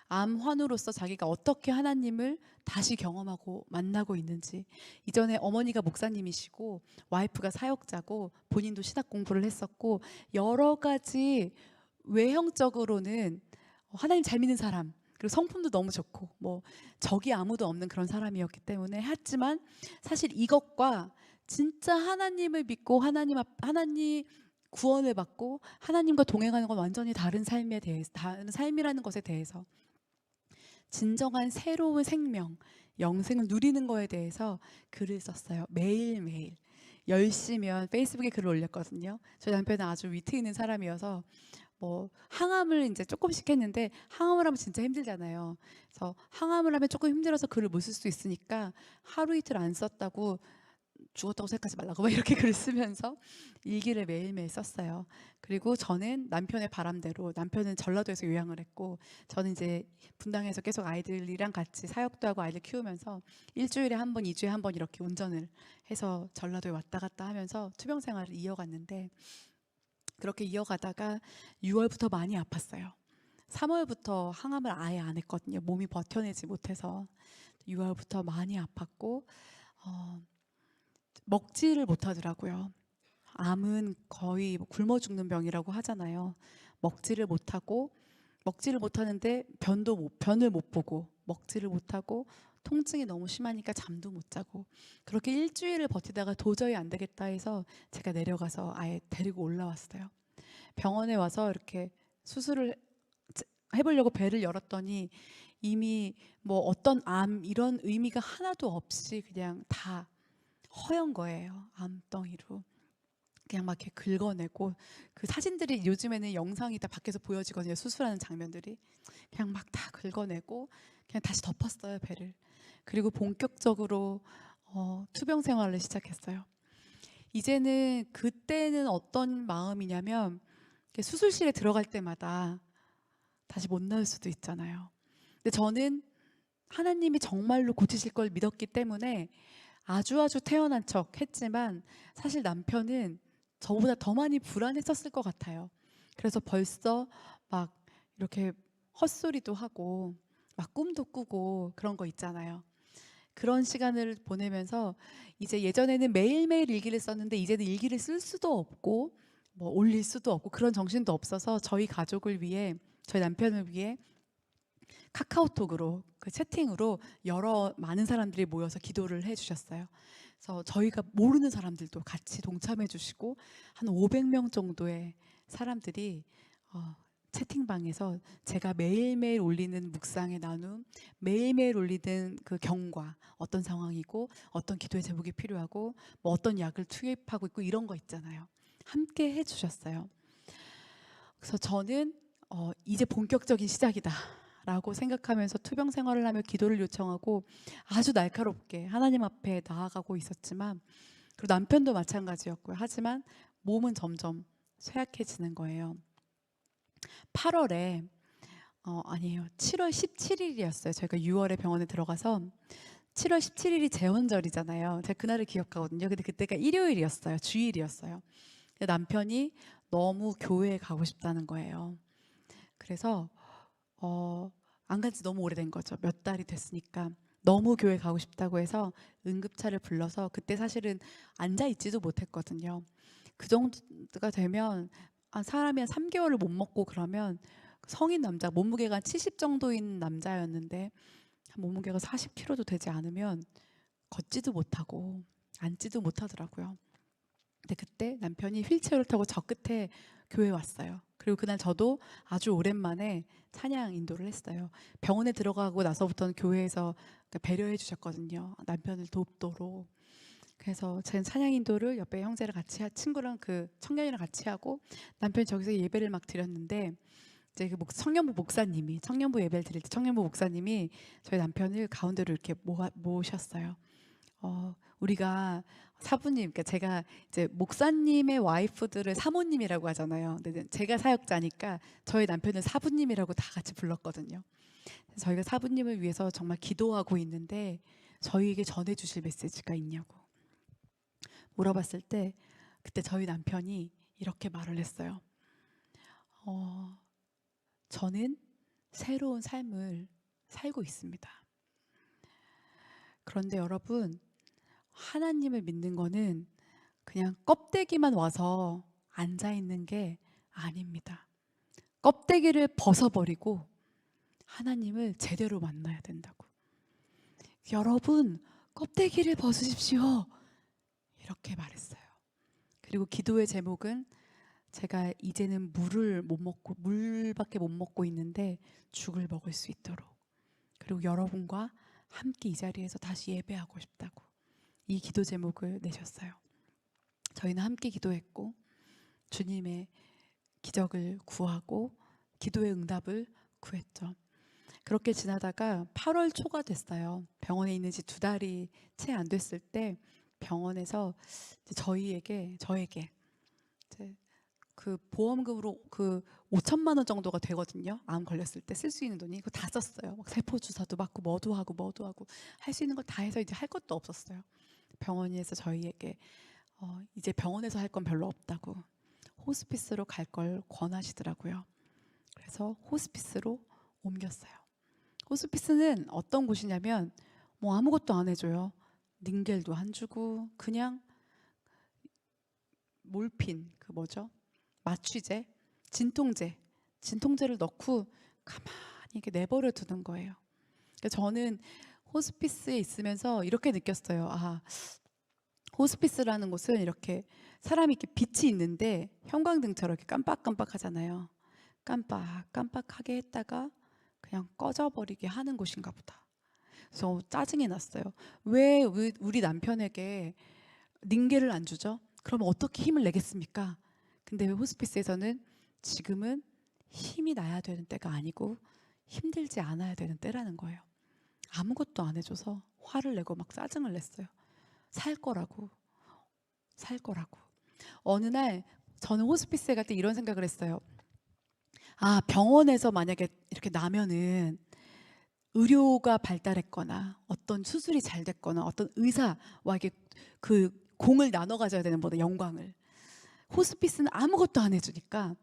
암 환우로서 자기가 어떻게 하나님을 다시 경험하고 만나고 있는지 이전에 어머니가 목사님이시고 와이프가 사역자고 본인도 신학 공부를 했었고 여러 가지 외형적으로는 하나님 잘 믿는 사람 그리고 성품도 너무 좋고 뭐 적이 아무도 없는 그런 사람이었기 때문에 했지만 사실 이것과 진짜 하나님을 믿고 하나님 구원을 받고 하나님과 동행하는 건 완전히 다른 삶에 대해서 다른 삶이라는 것에 대해서 진정한 새로운 생명, 영생을 누리는 거에 대해서 글을 썼어요. 매일매일 10시면 페이스북에 글을 올렸거든요. 저희 남편은 아주 위트 있는 사람이어서 뭐 항암을 이제 조금씩 했는데 항암을 하면 진짜 힘들잖아요. 그래서 항암을 하면 조금 힘들어서 글을 못 쓸 수 있으니까 하루 이틀 안 썼다고 죽었다고 생각하지 말라고 막 이렇게 글을 쓰면서 일기를 매일매일 썼어요. 그리고 저는 남편의 바람대로, 남편은 전라도에서 요양을 했고 저는 이제 분당에서 계속 아이들이랑 같이 사역도 하고 아이들 키우면서 일주일에 한 번, 2주에 한 번 이렇게 운전을 해서 전라도에 왔다 갔다 하면서 투병 생활을 이어갔는데, 그렇게 이어가다가 6월부터 많이 아팠어요. 3월부터 항암을 아예 안 했거든요. 몸이 버텨내지 못해서 6월부터 많이 아팠고 먹지를 못하더라고요. 암은 거의 뭐 굶어 죽는 병이라고 하잖아요. 먹지를 못하는데 변을 못 보고, 먹지를 못하고 통증이 너무 심하니까 잠도 못 자고, 그렇게 일주일을 버티다가 도저히 안 되겠다 해서 제가 내려가서 아예 데리고 올라왔어요. 병원에 와서 이렇게 수술을 해보려고 배를 열었더니 이미 뭐 어떤 암 이런 의미가 하나도 없이 그냥 다 허연 거예요. 암덩이로. 그냥 막 이렇게 긁어내고, 그 사진들이 요즘에는 영상이 다 밖에서 보여지거든요. 수술하는 장면들이. 그냥 막 다 긁어내고 그냥 다시 덮었어요, 배를. 그리고 본격적으로 투병 생활을 시작했어요. 이제는, 그때는 어떤 마음이냐면 수술실에 들어갈 때마다 다시 못 나올 수도 있잖아요. 근데 저는 하나님이 정말로 고치실 걸 믿었기 때문에 아주 태어난 척 했지만 사실 남편은 저보다 더 많이 불안했었을 것 같아요. 그래서 벌써 막 이렇게 헛소리도 하고 막 꿈도 꾸고 그런 거 있잖아요. 그런 시간을 보내면서 이제 예전에는 매일매일 일기를 썼는데 이제는 일기를 쓸 수도 없고 뭐 올릴 수도 없고 그런 정신도 없어서 저희 가족을 위해, 저희 남편을 위해 카카오톡으로, 그 채팅으로 많은 사람들이 모여서 기도를 해주셨어요. 그래서 저희가 모르는 사람들도 같이 동참해 주시고 한 500명 정도의 사람들이 채팅방에서 제가 매일매일 올리는 묵상의 나눔, 매일매일 올리는 그 경과, 어떤 상황이고 어떤 기도의 제목이 필요하고 뭐 어떤 약을 투입하고 있고 이런 거 있잖아요. 함께 해주셨어요. 그래서 저는 이제 본격적인 시작이다 라고 생각하면서 투병 생활을 하며 기도를 요청하고 아주 날카롭게 하나님 앞에 나아가고 있었지만, 그리고 남편도 마찬가지였고요. 하지만 몸은 점점 쇠약해지는 거예요. 8월에 아니에요, 7월 17일이었어요. 저희가 6월에 병원에 들어가서 7월 17일이 재헌절이잖아요. 제가 그날을 기억하거든요. 근데 그때가 일요일이었어요. 주일이었어요. 근데 남편이 너무 교회에 가고 싶다는 거예요. 그래서 안 간 지 너무 오래된 거죠. 몇 달이 됐으니까. 너무 교회 가고 싶다고 해서 응급차를 불러서, 그때 사실은 앉아 있지도 못했거든요. 그 정도가 되면 사람이 한 3개월을 못 먹고 그러면, 성인 남자, 몸무게가 한 70 정도인 남자였는데 몸무게가 40kg도 되지 않으면 걷지도 못하고 앉지도 못하더라고요. 근데 그때 남편이 휠체어를 타고 저 끝에 교회에 왔어요. 그리고 그날 저도 아주 오랜만에 찬양 인도를 했어요. 병원에 들어가고 나서부터는 교회에서 배려해 주셨거든요. 남편을 돕도록. 그래서 제 찬양 인도를 옆에 형제랑 같이 친구랑 그 청년이랑 같이 하고, 남편이 저기서 예배를 막 드렸는데, 이제 그 청년부 예배를 드릴 때 청년부 목사님이 저희 남편을 가운데로 이렇게 모셨어요. 우리가 사부님, 그러니까 제가 이제 목사님의 와이프들을 사모님이라고 하잖아요. 근데 제가 사역자니까 저희 남편은 사부님이라고 다 같이 불렀거든요. 저희가 사부님을 위해서 정말 기도하고 있는데 저희에게 전해주실 메시지가 있냐고 물어봤을 때, 그때 저희 남편이 이렇게 말을 했어요. 저는 새로운 삶을 살고 있습니다. 그런데 여러분, 하나님을 믿는 거는 그냥 껍데기만 와서 앉아 있는 게 아닙니다. 껍데기를 벗어버리고 하나님을 제대로 만나야 된다고. 여러분, 껍데기를 벗으십시오. 이렇게 말했어요. 그리고 기도의 제목은, 제가 이제는 물밖에 못 먹고 있는데 죽을 먹을 수 있도록, 그리고 여러분과 함께 이 자리에서 다시 예배하고 싶다고 이 기도 제목을 내셨어요. 저희는 함께 기도했고 주님의 기적을 구하고 기도의 응답을 구했죠. 그렇게 지나다가 8월 초가 됐어요. 병원에 있는 지 2달이 채 안 됐을 때 병원에서 이제 저에게 이제 그 보험금으로 그 5천만 원 정도가 되거든요. 암 걸렸을 때 쓸 수 있는 돈이. 그거 다 썼어요. 막 세포 주사도 맞고 뭐도 하고 할 수 있는 거 다 해서 이제 할 것도 없었어요. 병원에서 저희에게 이제 병원에서 할 건 별로 없다고 호스피스로 갈 걸 권하시더라고요. 그래서 호스피스로 옮겼어요. 호스피스는 어떤 곳이냐면 뭐 아무것도 안 해줘요. 닌겔도 안 주고 그냥 몰핀 그 뭐죠? 마취제, 진통제를 넣고 가만히 이렇게 내버려 두는 거예요. 그러니까 저는 호스피스에 있으면서 이렇게 느꼈어요. 아, 호스피스라는 곳은 이렇게 사람이 이렇게 빛이 있는데 형광등처럼 이렇게 깜빡깜빡하잖아요. 깜빡깜빡하게 했다가 그냥 꺼져버리게 하는 곳인가 보다. 그래서 짜증이 났어요. 왜 우리 남편에게 닌겔을 안 주죠? 그러면 어떻게 힘을 내겠습니까? 근데 호스피스에서는 지금은 힘이 나야 되는 때가 아니고 힘들지 않아야 되는 때라는 거예요. 아무것도 안 해줘서 화를 내고 막 짜증을 냈어요. 살 거라고. 어느 날 저는 호스피스에 갈 때 이런 생각을 했어요. 아, 병원에서 만약에 이렇게 나면은 의료가 발달했거나 어떤 수술이 잘 됐거나 어떤 의사와 이게 그 공을 나눠 가져야 되는 거다, 영광을. 호스피스는 아무것도 안 해주니까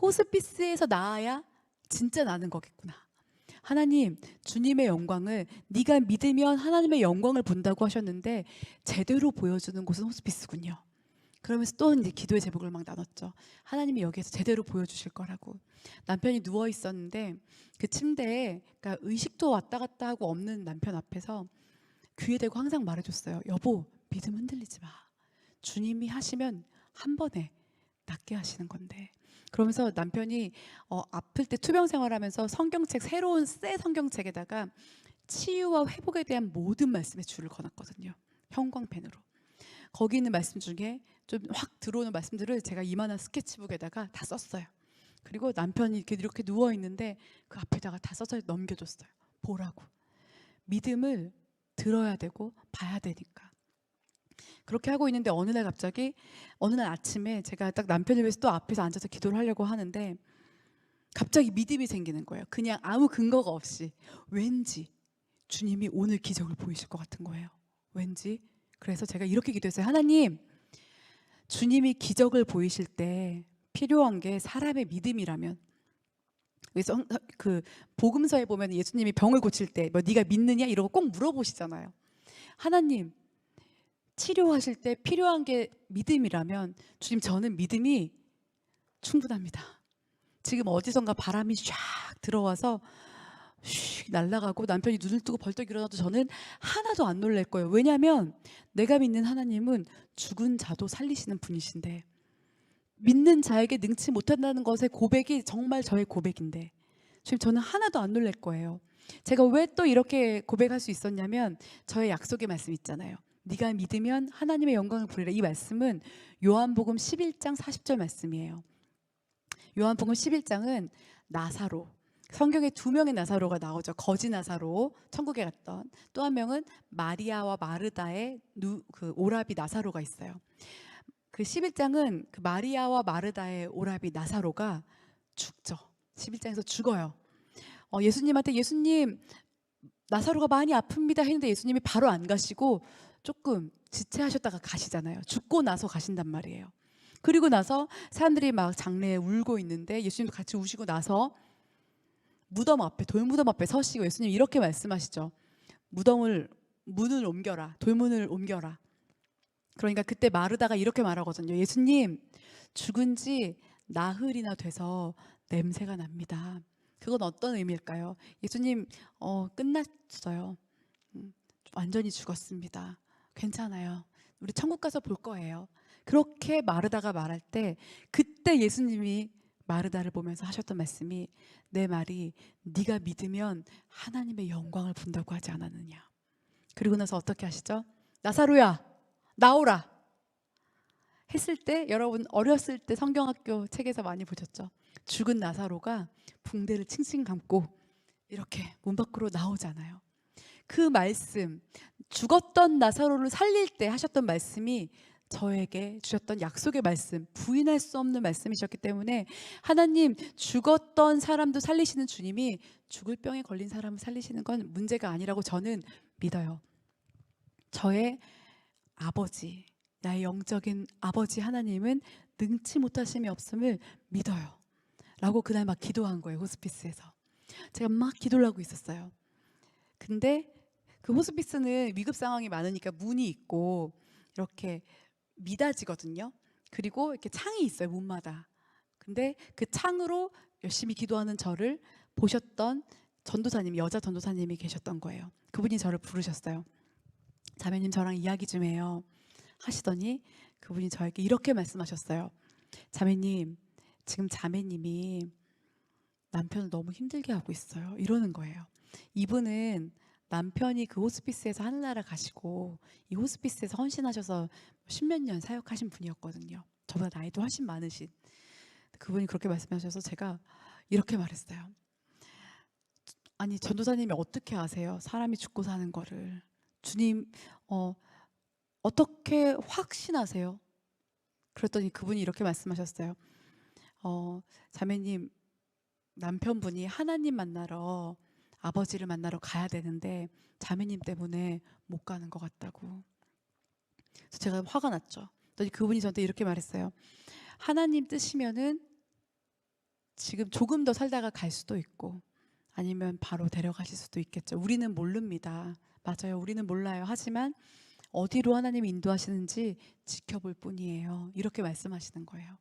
호스피스에서 나아야 진짜 나는 거겠구나. 하나님, 주님의 영광을 네가 믿으면 하나님의 영광을 본다고 하셨는데 제대로 보여주는 곳은 호스피스군요. 그러면서 또 이제 기도의 제목을 막 나눴죠. 하나님이 여기에서 제대로 보여주실 거라고. 남편이 누워 있었는데 그 침대에, 그러니까 의식도 왔다 갔다 하고 없는 남편 앞에서 귀에 대고 항상 말해줬어요. 여보, 믿음 흔들리지 마. 주님이 하시면 한 번에 낫게 하시는 건데. 그러면서 남편이 아플 때 투병 생활하면서 성경책, 새로운 새 성경책에다가 치유와 회복에 대한 모든 말씀의 줄을 거놨거든요. 형광펜으로. 거기 있는 말씀 중에 좀 확 들어오는 말씀들을 제가 이만한 스케치북에다가 다 썼어요. 그리고 남편이 이렇게 누워 있는데 그 앞에다가 다 써서 넘겨줬어요. 보라고. 믿음을 들어야 되고 봐야 되니까. 그렇게 하고 있는데 어느 날 아침에 제가 딱 남편을 위해서 또 앞에서 앉아서 기도를 하려고 하는데 갑자기 믿음이 생기는 거예요. 그냥 아무 근거가 없이 왠지 주님이 오늘 기적을 보이실 것 같은 거예요. 왠지. 그래서 제가 이렇게 기도했어요. 하나님, 주님이 기적을 보이실 때 필요한 게 사람의 믿음이라면, 그래서 그 복음서에 보면 예수님이 병을 고칠 때 뭐 네가 믿느냐 이러고 꼭 물어보시잖아요. 하나님, 치료하실 때 필요한 게 믿음이라면 주님, 저는 믿음이 충분합니다. 지금 어디선가 바람이 샥 들어와서 슉 날아가고 남편이 눈을 뜨고 벌떡 일어나도 저는 하나도 안 놀랄 거예요. 왜냐하면 내가 믿는 하나님은 죽은 자도 살리시는 분이신데, 믿는 자에게 능치 못한다는 것의 고백이 정말 저의 고백인데 지금 저는 하나도 안 놀랄 거예요. 제가 왜 또 이렇게 고백할 수 있었냐면 저의 약속의 말씀 있잖아요. 네가 믿으면 하나님의 영광을 보리라. 이 말씀은 요한복음 11장 40절 말씀이에요. 요한복음 11장은 나사로, 성경에 두 명의 나사로가 나오죠. 거지 나사로, 천국에 갔던. 또 한 명은 마리아와 마르다의 그 오라비 나사로가 있어요. 그 11장은 그 마리아와 마르다의 오라비 나사로가 죽죠. 11장에서 죽어요. 예수님한테 예수님, 나사로가 많이 아픕니다 했는데 예수님이 바로 안 가시고 조금 지체하셨다가 가시잖아요. 죽고 나서 가신단 말이에요. 그리고 나서 사람들이 막 장례에 울고 있는데 예수님도 같이 우시고 나서 무덤 앞에, 돌무덤 앞에 서시고 예수님 이렇게 말씀하시죠. 문을 옮겨라. 돌문을 옮겨라. 그러니까 그때 마르다가 이렇게 말하거든요. 예수님, 죽은 지 나흘이나 돼서 냄새가 납니다. 그건 어떤 의미일까요? 예수님, 끝났어요. 완전히 죽었습니다. 괜찮아요. 우리 천국 가서 볼 거예요. 그렇게 마르다가 말할 때 그때 예수님이 마르다를 보면서 하셨던 말씀이, 내 말이 네가 믿으면 하나님의 영광을 본다고 하지 않았느냐. 그리고 나서 어떻게 하시죠? 나사로야, 나오라 했을 때, 여러분 어렸을 때 성경학교 책에서 많이 보셨죠? 죽은 나사로가 붕대를 칭칭 감고 이렇게 문 밖으로 나오잖아요. 그 말씀, 죽었던 나사로를 살릴 때 하셨던 말씀이 저에게 주셨던 약속의 말씀, 부인할 수 없는 말씀이셨기 때문에 하나님, 죽었던 사람도 살리시는 주님이 죽을 병에 걸린 사람을 살리시는 건 문제가 아니라고 저는 믿어요. 저의 아버지, 나의 영적인 아버지 하나님은 능치 못하심이 없음을 믿어요 라고 그날 막 기도한 거예요. 호스피스에서 제가 막 기도를 하고 있었어요. 근데 그 호스피스는 위급 상황이 많으니까 문이 있고 이렇게 미닫이거든요. 그리고 이렇게 창이 있어요, 문마다. 근데 그 창으로 열심히 기도하는 저를 보셨던 전도사님, 여자 전도사님이 계셨던 거예요. 그분이 저를 부르셨어요. 자매님, 저랑 이야기 좀 해요 하시더니 그분이 저에게 이렇게 말씀하셨어요. 자매님, 지금 자매님이 남편을 너무 힘들게 하고 있어요. 이러는 거예요. 이분은 남편이 그 호스피스에서 하늘나라 가시고 이 호스피스에서 헌신하셔서 십몇 년 사역하신 분이었거든요. 저보다 나이도 훨씬 많으신. 그분이 그렇게 말씀하셔서 제가 이렇게 말했어요. 아니, 전도사님이 어떻게 아세요? 사람이 죽고 사는 거를. 주님 어떻게 확신하세요? 그랬더니 그분이 이렇게 말씀하셨어요. 자매님, 남편분이 하나님 만나러, 아버지를 만나러 가야 되는데 자매님 때문에 못 가는 것 같다고. 그래서 제가 화가 났죠. 그랬더니 그분이 저한테 이렇게 말했어요. 하나님 뜻이면은 지금 조금 더 살다가 갈 수도 있고 아니면 바로 데려가실 수도 있겠죠. 우리는 모릅니다. 맞아요, 우리는 몰라요. 하지만 어디로 하나님이 인도하시는지 지켜볼 뿐이에요. 이렇게 말씀하시는 거예요.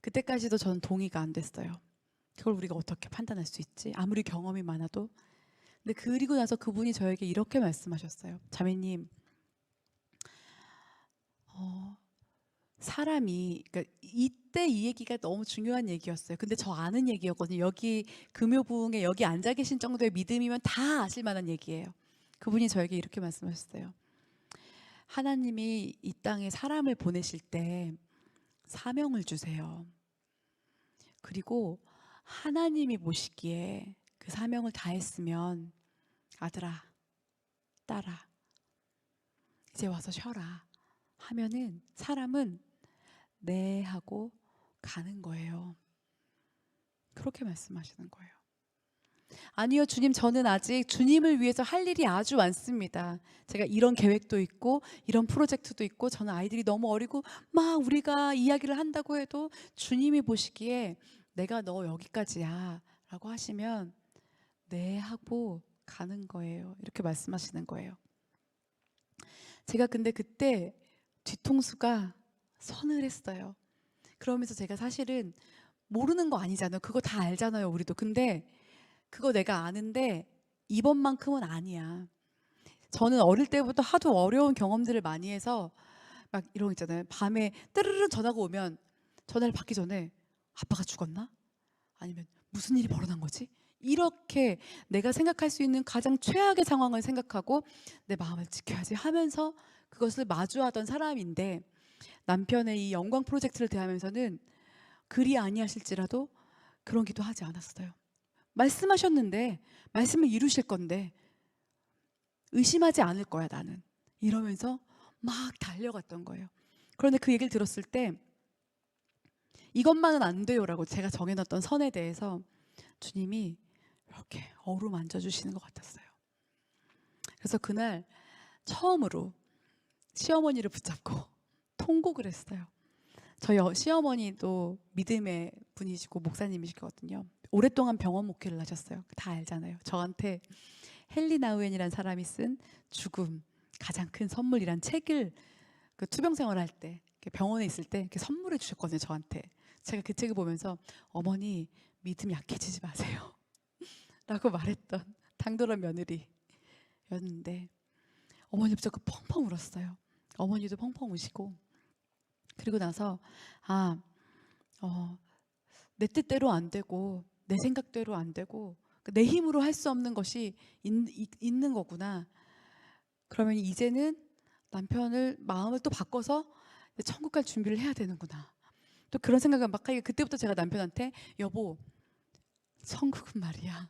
그때까지도 저는 동의가 안 됐어요. 그걸 우리가 어떻게 판단할 수 있지? 아무리 경험이 많아도. 근데 그리고 나서 그분이 저에게 이렇게 말씀하셨어요. 자매님, 사람이, 그러니까 이때 이 얘기가 너무 중요한 얘기였어요. 근데 저 아는 얘기였거든요. 여기 금요부흥에 여기 앉아 계신 정도의 믿음이면 다 아실 만한 얘기예요. 그분이 저에게 이렇게 말씀하셨어요. 하나님이 이 땅에 사람을 보내실 때 사명을 주세요. 그리고 하나님이 보시기에 그 사명을 다했으면 아들아, 딸아, 이제 와서 쉬어라 하면은 사람은 네 하고 가는 거예요. 그렇게 말씀하시는 거예요. 아니요, 주님, 저는 아직 주님을 위해서 할 일이 아주 많습니다. 제가 이런 계획도 있고 이런 프로젝트도 있고 저는 아이들이 너무 어리고 막 우리가 이야기를 한다고 해도 주님이 보시기에 내가 너 여기까지야 라고 하시면 네 하고 가는 거예요. 이렇게 말씀하시는 거예요. 제가 근데 그때 뒤통수가 서늘했어요. 그러면서 제가 사실은 모르는 거 아니잖아요. 그거 다 알잖아요, 우리도. 근데 그거 내가 아는데 이번만큼은 아니야. 저는 어릴 때부터 하도 어려운 경험들을 많이 해서 막 이런 거 있잖아요. 밤에 뜨르르 전화가 오면 전화를 받기 전에 아빠가 죽었나? 아니면 무슨 일이 벌어난 거지? 이렇게 내가 생각할 수 있는 가장 최악의 상황을 생각하고 내 마음을 지켜야지 하면서 그것을 마주하던 사람인데 남편의 이 영광 프로젝트를 대하면서는 그리 아니하실지라도 그런 기도 하지 않았어요. 말씀하셨는데 말씀을 이루실 건데 의심하지 않을 거야 나는 이러면서 막 달려갔던 거예요. 그런데 그 얘기를 들었을 때 이것만은 안 돼요라고 제가 정해놨던 선에 대해서 주님이 이렇게 어루만져 주시는 것 같았어요. 그래서 그날 처음으로 시어머니를 붙잡고 통곡을 했어요. 저희 시어머니도 믿음의 분이시고 목사님이시거든요. 오랫동안 병원 목회를 하셨어요. 다 알잖아요. 저한테 헨리 나우엔이라는 사람이 쓴 죽음 가장 큰 선물이란 책을 그 투병 생활할 때 병원에 있을 때 이렇게 선물해 주셨거든요. 저한테. 제가 그 책을 보면서 어머니 믿음 약해지지 마세요 라고 말했던 당돌한 며느리였는데 어머니 붙잡고 펑펑 울었어요. 어머니도 펑펑 우시고 그리고 나서 내 뜻대로 안 되고 내 생각대로 안 되고 내 힘으로 할 수 없는 것이 있는 거구나. 그러면 이제는 남편을 마음을 또 바꿔서 천국 갈 준비를 해야 되는구나. 또 그런 생각을 막 하니까 그때부터 제가 남편한테 여보, 천국은 말이야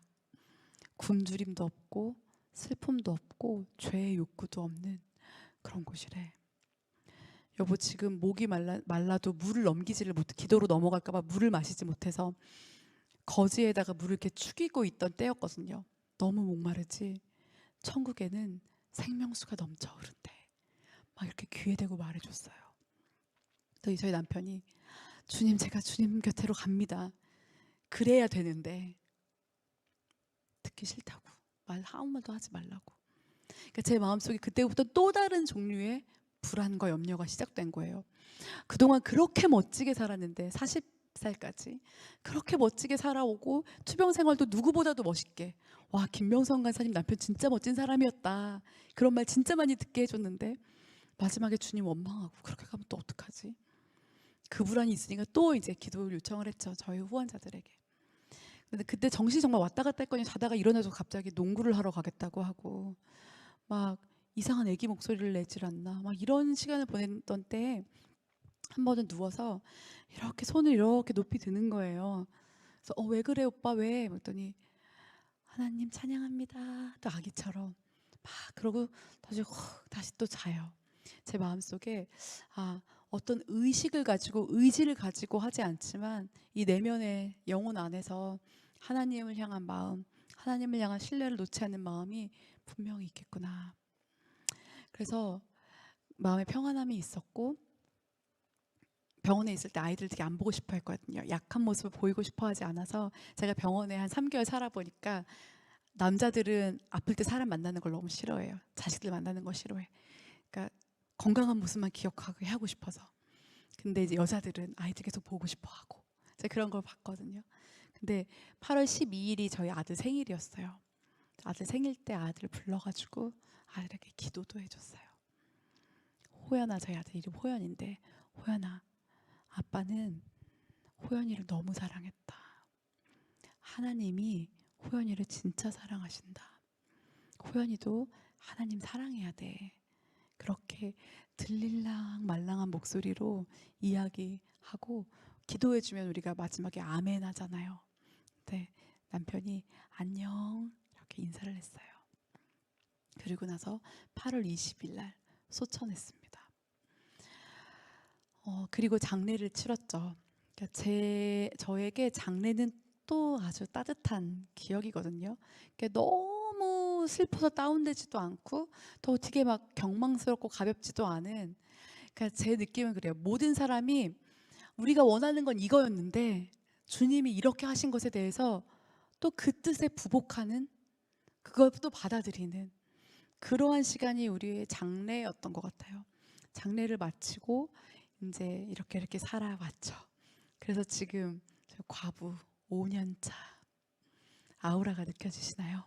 굶주림도 없고 슬픔도 없고 죄의 욕구도 없는 그런 곳이래. 여보 지금 목이 말라도 물을 넘기지를 못해, 기도로 넘어갈까 봐 물을 마시지 못해서 거지에다가 물을 이렇게 축이고 있던 때였거든요. 너무 목마르지. 천국에는 생명수가 넘쳐 흐른대. 막 이렇게 귀에 대고 말해줬어요. 또 저희 남편이 주님, 제가 주님 곁으로 갑니다. 그래야 되는데 듣기 싫다고, 아무 말도 하지 말라고. 그러니까 제 마음속에 그때부터 또 다른 종류의 불안과 염려가 시작된 거예요. 그동안 그렇게 멋지게 살았는데 40살까지 그렇게 멋지게 살아오고 투병 생활도 누구보다도 멋있게, 와 김명성 간사님 남편 진짜 멋진 사람이었다, 그런 말 진짜 많이 듣게 해줬는데 마지막에 주님 원망하고 그렇게 가면 또 어떡하지? 그 불안이 있으니까 또 이제 기도 요청을 했죠, 저희 후원자들에게. 근데 그때 정신이 정말 왔다 갔다 했거든요. 자다가 일어나서 갑자기 농구를 하러 가겠다고 하고 막 이상한 애기 목소리를 내질 않나, 막 이런 시간을 보냈던 때에 한 번은 누워서 이렇게 손을 이렇게 높이 드는 거예요. 그래서 왜 그래 오빠 왜? 그랬더니 하나님 찬양합니다. 또 아기처럼 막 그러고 다시 또 자요. 제 마음속에 어떤 의식을 가지고 의지를 가지고 하지 않지만 이 내면의 영혼 안에서 하나님을 향한 마음, 하나님을 향한 신뢰를 놓지 않는 마음이 분명히 있겠구나. 그래서 마음에 평안함이 있었고, 병원에 있을 때 아이들 되게 안 보고 싶어 했거든요. 약한 모습을 보이고 싶어 하지 않아서. 제가 병원에 한 3개월 살아보니까 남자들은 아플 때 사람 만나는 걸 너무 싫어해요. 자식들 만나는 거 싫어해. 그러니까 건강한 모습만 기억하게 하고 싶어서. 근데 이제 여자들은 아이들 계속 보고 싶어 하고, 제가 그런 걸 봤거든요. 근데 8월 12일이 저희 아들 생일이었어요. 아들 생일 때 아들을 불러가지고 아들에게 기도도 해줬어요. 호연아, 저희 아들 이름 호연인데, 호연아, 아빠는 호연이를 너무 사랑했다. 하나님이 호연이를 진짜 사랑하신다. 호연이도 하나님 사랑해야 돼. 그렇게 들릴랑 말랑한 목소리로 이야기하고 기도해주면 우리가 마지막에 아멘 하잖아요. 근데 남편이 안녕 이렇게 인사를 했어요. 그리고 나서 8월 20일 날 소천했습니다. 그리고 장례를 치렀죠. 그러니까 저에게 장례는 또 아주 따뜻한 기억이거든요. 그러니까 너무 슬퍼서 다운되지도 않고 또 어떻게 막 경망스럽고 가볍지도 않은, 그러니까 제 느낌은 그래요. 모든 사람이 우리가 원하는 건 이거였는데 주님이 이렇게 하신 것에 대해서 또 그 뜻에 부복하는, 그걸 또 받아들이는 그러한 시간이 우리의 장례였던 것 같아요. 장례를 마치고 이제 이렇게 살아왔죠. 그래서 지금 저 과부 5년 차 아우라가 느껴지시나요?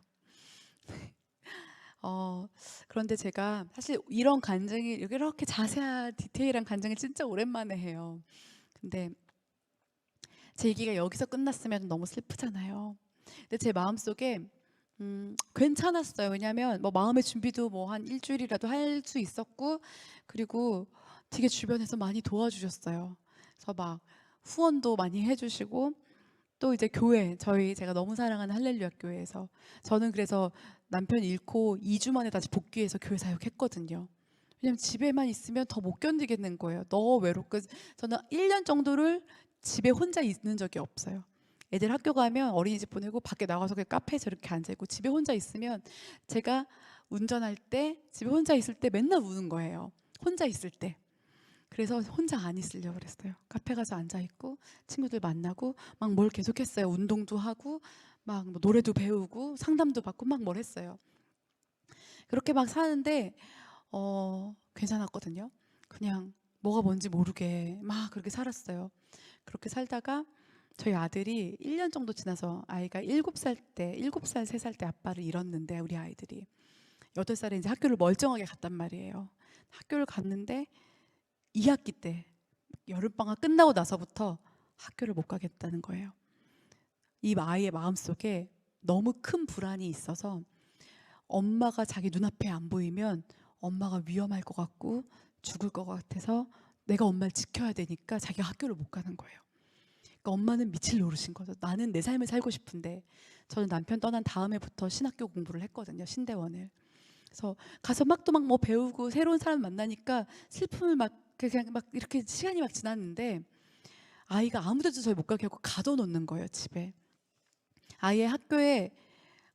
그런데 제가 사실 이런 간증이 이렇게 자세한 디테일한 간증을 진짜 오랜만에 해요. 근데 제 얘기가 여기서 끝났으면 너무 슬프잖아요. 근데 제 마음속에 괜찮았어요. 왜냐하면 뭐 마음의 준비도 뭐 한 일주일이라도 할 수 있었고, 그리고 되게 주변에서 많이 도와주셨어요. 그래서 막 후원도 많이 해주시고, 또 이제 교회, 제가 너무 사랑하는 할렐루야 교회에서 저는 그래서 남편 잃고 2주 만에 다시 복귀해서 교회 사역했거든요. 왜냐면 집에만 있으면 더 못 견디겠는 거예요. 너무 외롭고. 저는 1년 정도를 집에 혼자 있는 적이 없어요. 애들 학교 가면 어린이집 보내고 밖에 나가서 그냥 카페에서 이렇게 앉아있고, 집에 혼자 있으면 제가 운전할 때 집에 혼자 있을 때 맨날 우는 거예요. 혼자 있을 때. 그래서 혼자 안 있으려고 그랬어요. 카페 가서 앉아있고 친구들 만나고 막 뭘 계속했어요. 운동도 하고 막뭐 노래도 배우고 상담도 받고 막 뭘 했어요. 그렇게 막 사는데 괜찮았거든요. 그냥 뭐가 뭔지 모르게 막 그렇게 살았어요. 그렇게 살다가 저희 아들이 1년 정도 지나서, 아이가 7살, 3살 때 아빠를 잃었는데, 우리 아이들이 8살에 이제 학교를 멀쩡하게 갔단 말이에요. 학교를 갔는데 2학기 때 여름방학 끝나고 나서부터 학교를 못 가겠다는 거예요. 이 아이의 마음속에 너무 큰 불안이 있어서 엄마가 자기 눈앞에 안 보이면 엄마가 위험할 것 같고 죽을 것 같아서 내가 엄마를 지켜야 되니까 자기가 학교를 못 가는 거예요. 그러니까 엄마는 미칠 노릇인 거죠. 나는 내 삶을 살고 싶은데. 저는 남편 떠난 다음에부터 신학교 공부를 했거든요. 신대원을. 그래서 가서 막 또 막 뭐 배우고 새로운 사람 만나니까 슬픔을 막 그냥 막 이렇게 시간이 막 지났는데 아이가 아무 데도 저희 못 가게 하고 가둬놓는 거예요, 집에. 아이의 학교에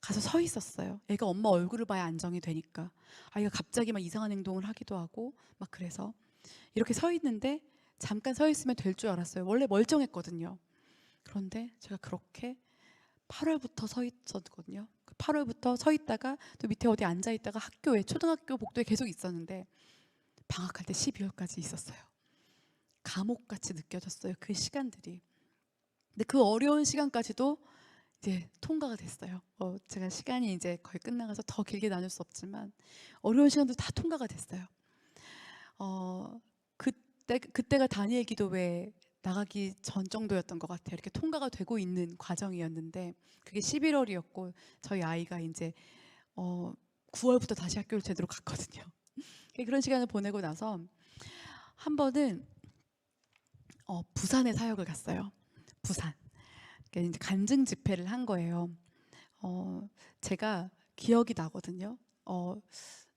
가서 서 있었어요. 애가 엄마 얼굴을 봐야 안정이 되니까. 아이가 갑자기 막 이상한 행동을 하기도 하고 막 그래서 이렇게 서 있는데 잠깐 서 있으면 될 줄 알았어요. 원래 멀쩡했거든요. 그런데 제가 그렇게 8월부터 서 있었거든요. 8월부터 서 있다가 또 밑에 어디 앉아 있다가 학교에 초등학교 복도에 계속 있었는데 방학할 때 12월까지 있었어요. 감옥같이 느껴졌어요. 그 시간들이. 근데 그 어려운 시간까지도 이제 통과가 됐어요. 제가 시간이 이제 거의 끝나가서 더 길게 나눌 수 없지만 어려운 시간도 다 통과가 됐어요. 그때가 다니엘 기도회 나가기 전 정도였던 것 같아요. 이렇게 통과가 되고 있는 과정이었는데 그게 11월이었고 저희 아이가 이제 9월부터 다시 학교를 제대로 갔거든요. 그런 시간을 보내고 나서 한 번은 부산에 사역을 갔어요. 부산. 그러니까 이제 간증 집회를 한 거예요. 제가 기억이 나거든요.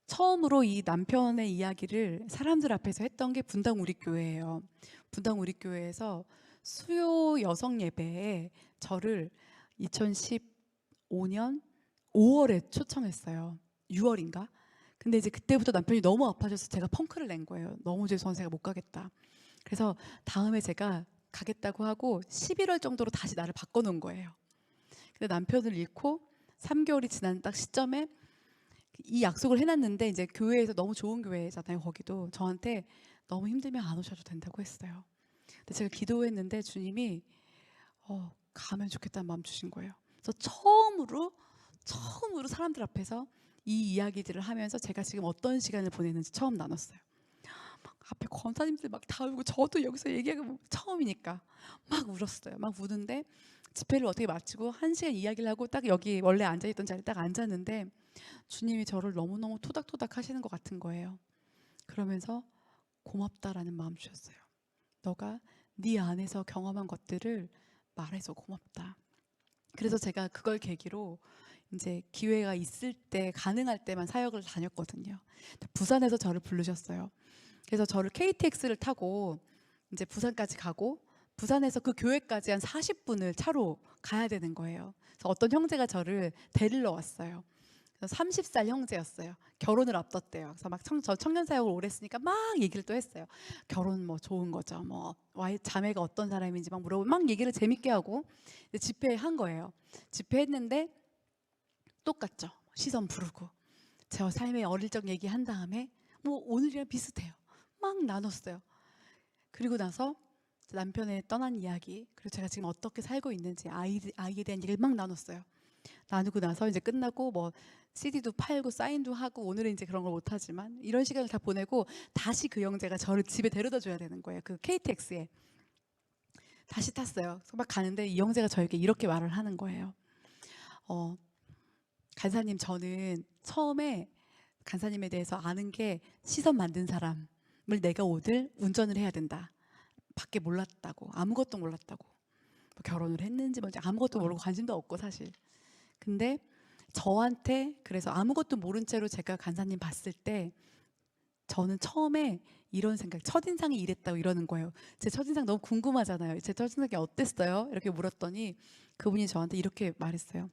처음으로 이 남편의 이야기를 사람들 앞에서 했던 게 분당 우리교회예요. 분당 우리교회에서 수요 여성 예배에 저를 2015년 5월에 초청했어요. 6월인가? 근데 이제 그때부터 남편이 너무 아파져서 제가 펑크를 낸 거예요. 너무 죄송해서 제가 못 가겠다. 그래서 다음에 제가 가겠다고 하고 11월 정도로 다시 나를 바꿔놓은 거예요. 근데 남편을 잃고 3개월이 지난 딱 시점에 이 약속을 해놨는데 이제 교회에서 너무 좋은 교회잖아요. 거기도 저한테 너무 힘들면 안 오셔도 된다고 했어요. 근데 제가 기도했는데 주님이 가면 좋겠다는 마음 주신 거예요. 그래서 처음으로 사람들 앞에서 이 이야기들을 하면서 제가 지금 어떤 시간을 보내는지 처음 나눴어요. 막 앞에 권사님들 막 다 울고 저도 여기서 얘기하고 처음이니까 막 울었어요. 막 우는데 집회를 어떻게 마치고 1시간 이야기를 하고 딱 여기 원래 앉아있던 자리에 딱 앉았는데 주님이 저를 너무너무 토닥토닥 하시는 것 같은 거예요. 그러면서 고맙다라는 마음 주셨어요. 너가 네 안에서 경험한 것들을 말해서 고맙다. 그래서 제가 그걸 계기로 이제 기회가 있을 때 가능할 때만 사역을 다녔거든요. 부산에서 저를 부르셨어요. 그래서 저를 KTX를 타고 이제 부산까지 가고 부산에서 그 교회까지 한 40분을 차로 가야 되는 거예요. 그래서 어떤 형제가 저를 데리러 왔어요. 30살 형제였어요. 결혼을 앞뒀대요. 그래서 막 저 청년 사역을 오래 했으니까 막 얘기를 또 했어요. 결혼 뭐 좋은 거죠. 뭐 자매가 어떤 사람인지 막 물어보고 막 얘기를 재밌게 하고 집회한 거예요. 집회했는데 똑같죠. 시선 부르고 저 삶의 어릴 적 얘기한 다음에 뭐 오늘이랑 비슷해요. 막 나눴어요. 그리고 나서 남편의 떠난 이야기 그리고 제가 지금 어떻게 살고 있는지 아이에 대한 얘기를 막 나눴어요. 나누고 나서 이제 끝나고 뭐 CD도 팔고 사인도 하고 오늘은 이제 그런 걸 못하지만 이런 시간을 다 보내고 다시 그 형제가 저를 집에 데려다 줘야 되는 거예요. 그 KTX에 다시 탔어요. 그래서 막 가는데 이 형제가 저에게 이렇게 말을 하는 거예요. 간사님 저는 처음에 간사님에 대해서 아는 게 시선 만든 사람을 내가 오늘 운전을 해야 된다. 밖에 몰랐다고 아무것도 몰랐다고 뭐 결혼을 했는지 뭔지 아무것도 모르고 관심도 없고 사실. 근데 저한테 그래서 아무것도 모른 채로 제가 간사님 봤을 때 저는 처음에 이런 생각 첫인상이 이랬다고 이러는 거예요. 제 첫인상 너무 궁금하잖아요. 제 첫인상이 어땠어요? 이렇게 물었더니 그분이 저한테 이렇게 말했어요.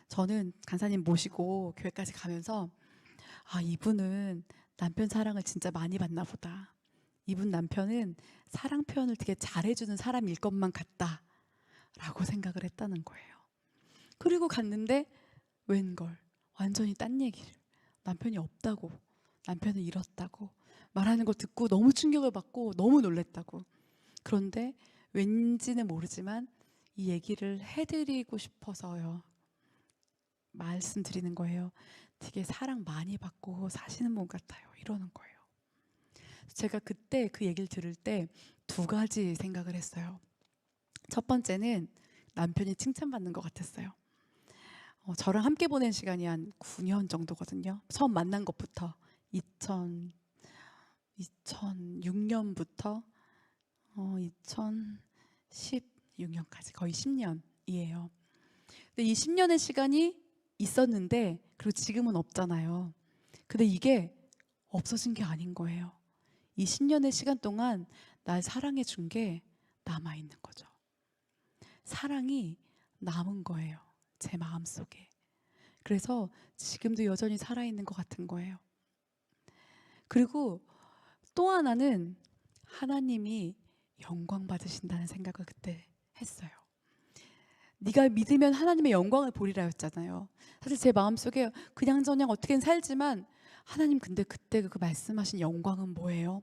저는 간사님 모시고 교회까지 가면서 아 이분은 남편 사랑을 진짜 많이 받나 보다. 이분 남편은 사랑 표현을 되게 잘해주는 사람일 것만 같다 라고 생각을 했다는 거예요. 그리고 갔는데 웬걸 완전히 딴 얘기를 남편이 없다고 남편을 잃었다고 말하는 걸 듣고 너무 충격을 받고 너무 놀랬다고. 그런데 왠지는 모르지만 이 얘기를 해드리고 싶어서요 말씀드리는 거예요. 되게 사랑 많이 받고 사시는 분 같아요 이러는 거예요. 제가 그때 그 얘기를 들을 때 2가지 생각을 했어요. 첫 번째는 남편이 칭찬받는 것 같았어요. 저랑 함께 보낸 시간이 한 9년 정도거든요. 처음 만난 것부터 2006년부터 16년까지 거의 10년이에요. 근데 이 10년의 시간이 있었는데 그리고 지금은 없잖아요. 근데 이게 없어진 게 아닌 거예요. 이 10년의 시간 동안 날 사랑해 준 게 남아 있는 거죠. 사랑이 남은 거예요. 제 마음속에. 그래서 지금도 여전히 살아있는 것 같은 거예요. 그리고 또 하나는 하나님이 영광 받으신다는 생각을 그때 했어요. 네가 믿으면 하나님의 영광을 보리라 였잖아요. 사실 제 마음속에 그냥저냥 어떻게든 살지만 하나님 근데 그때 그 말씀하신 영광은 뭐예요?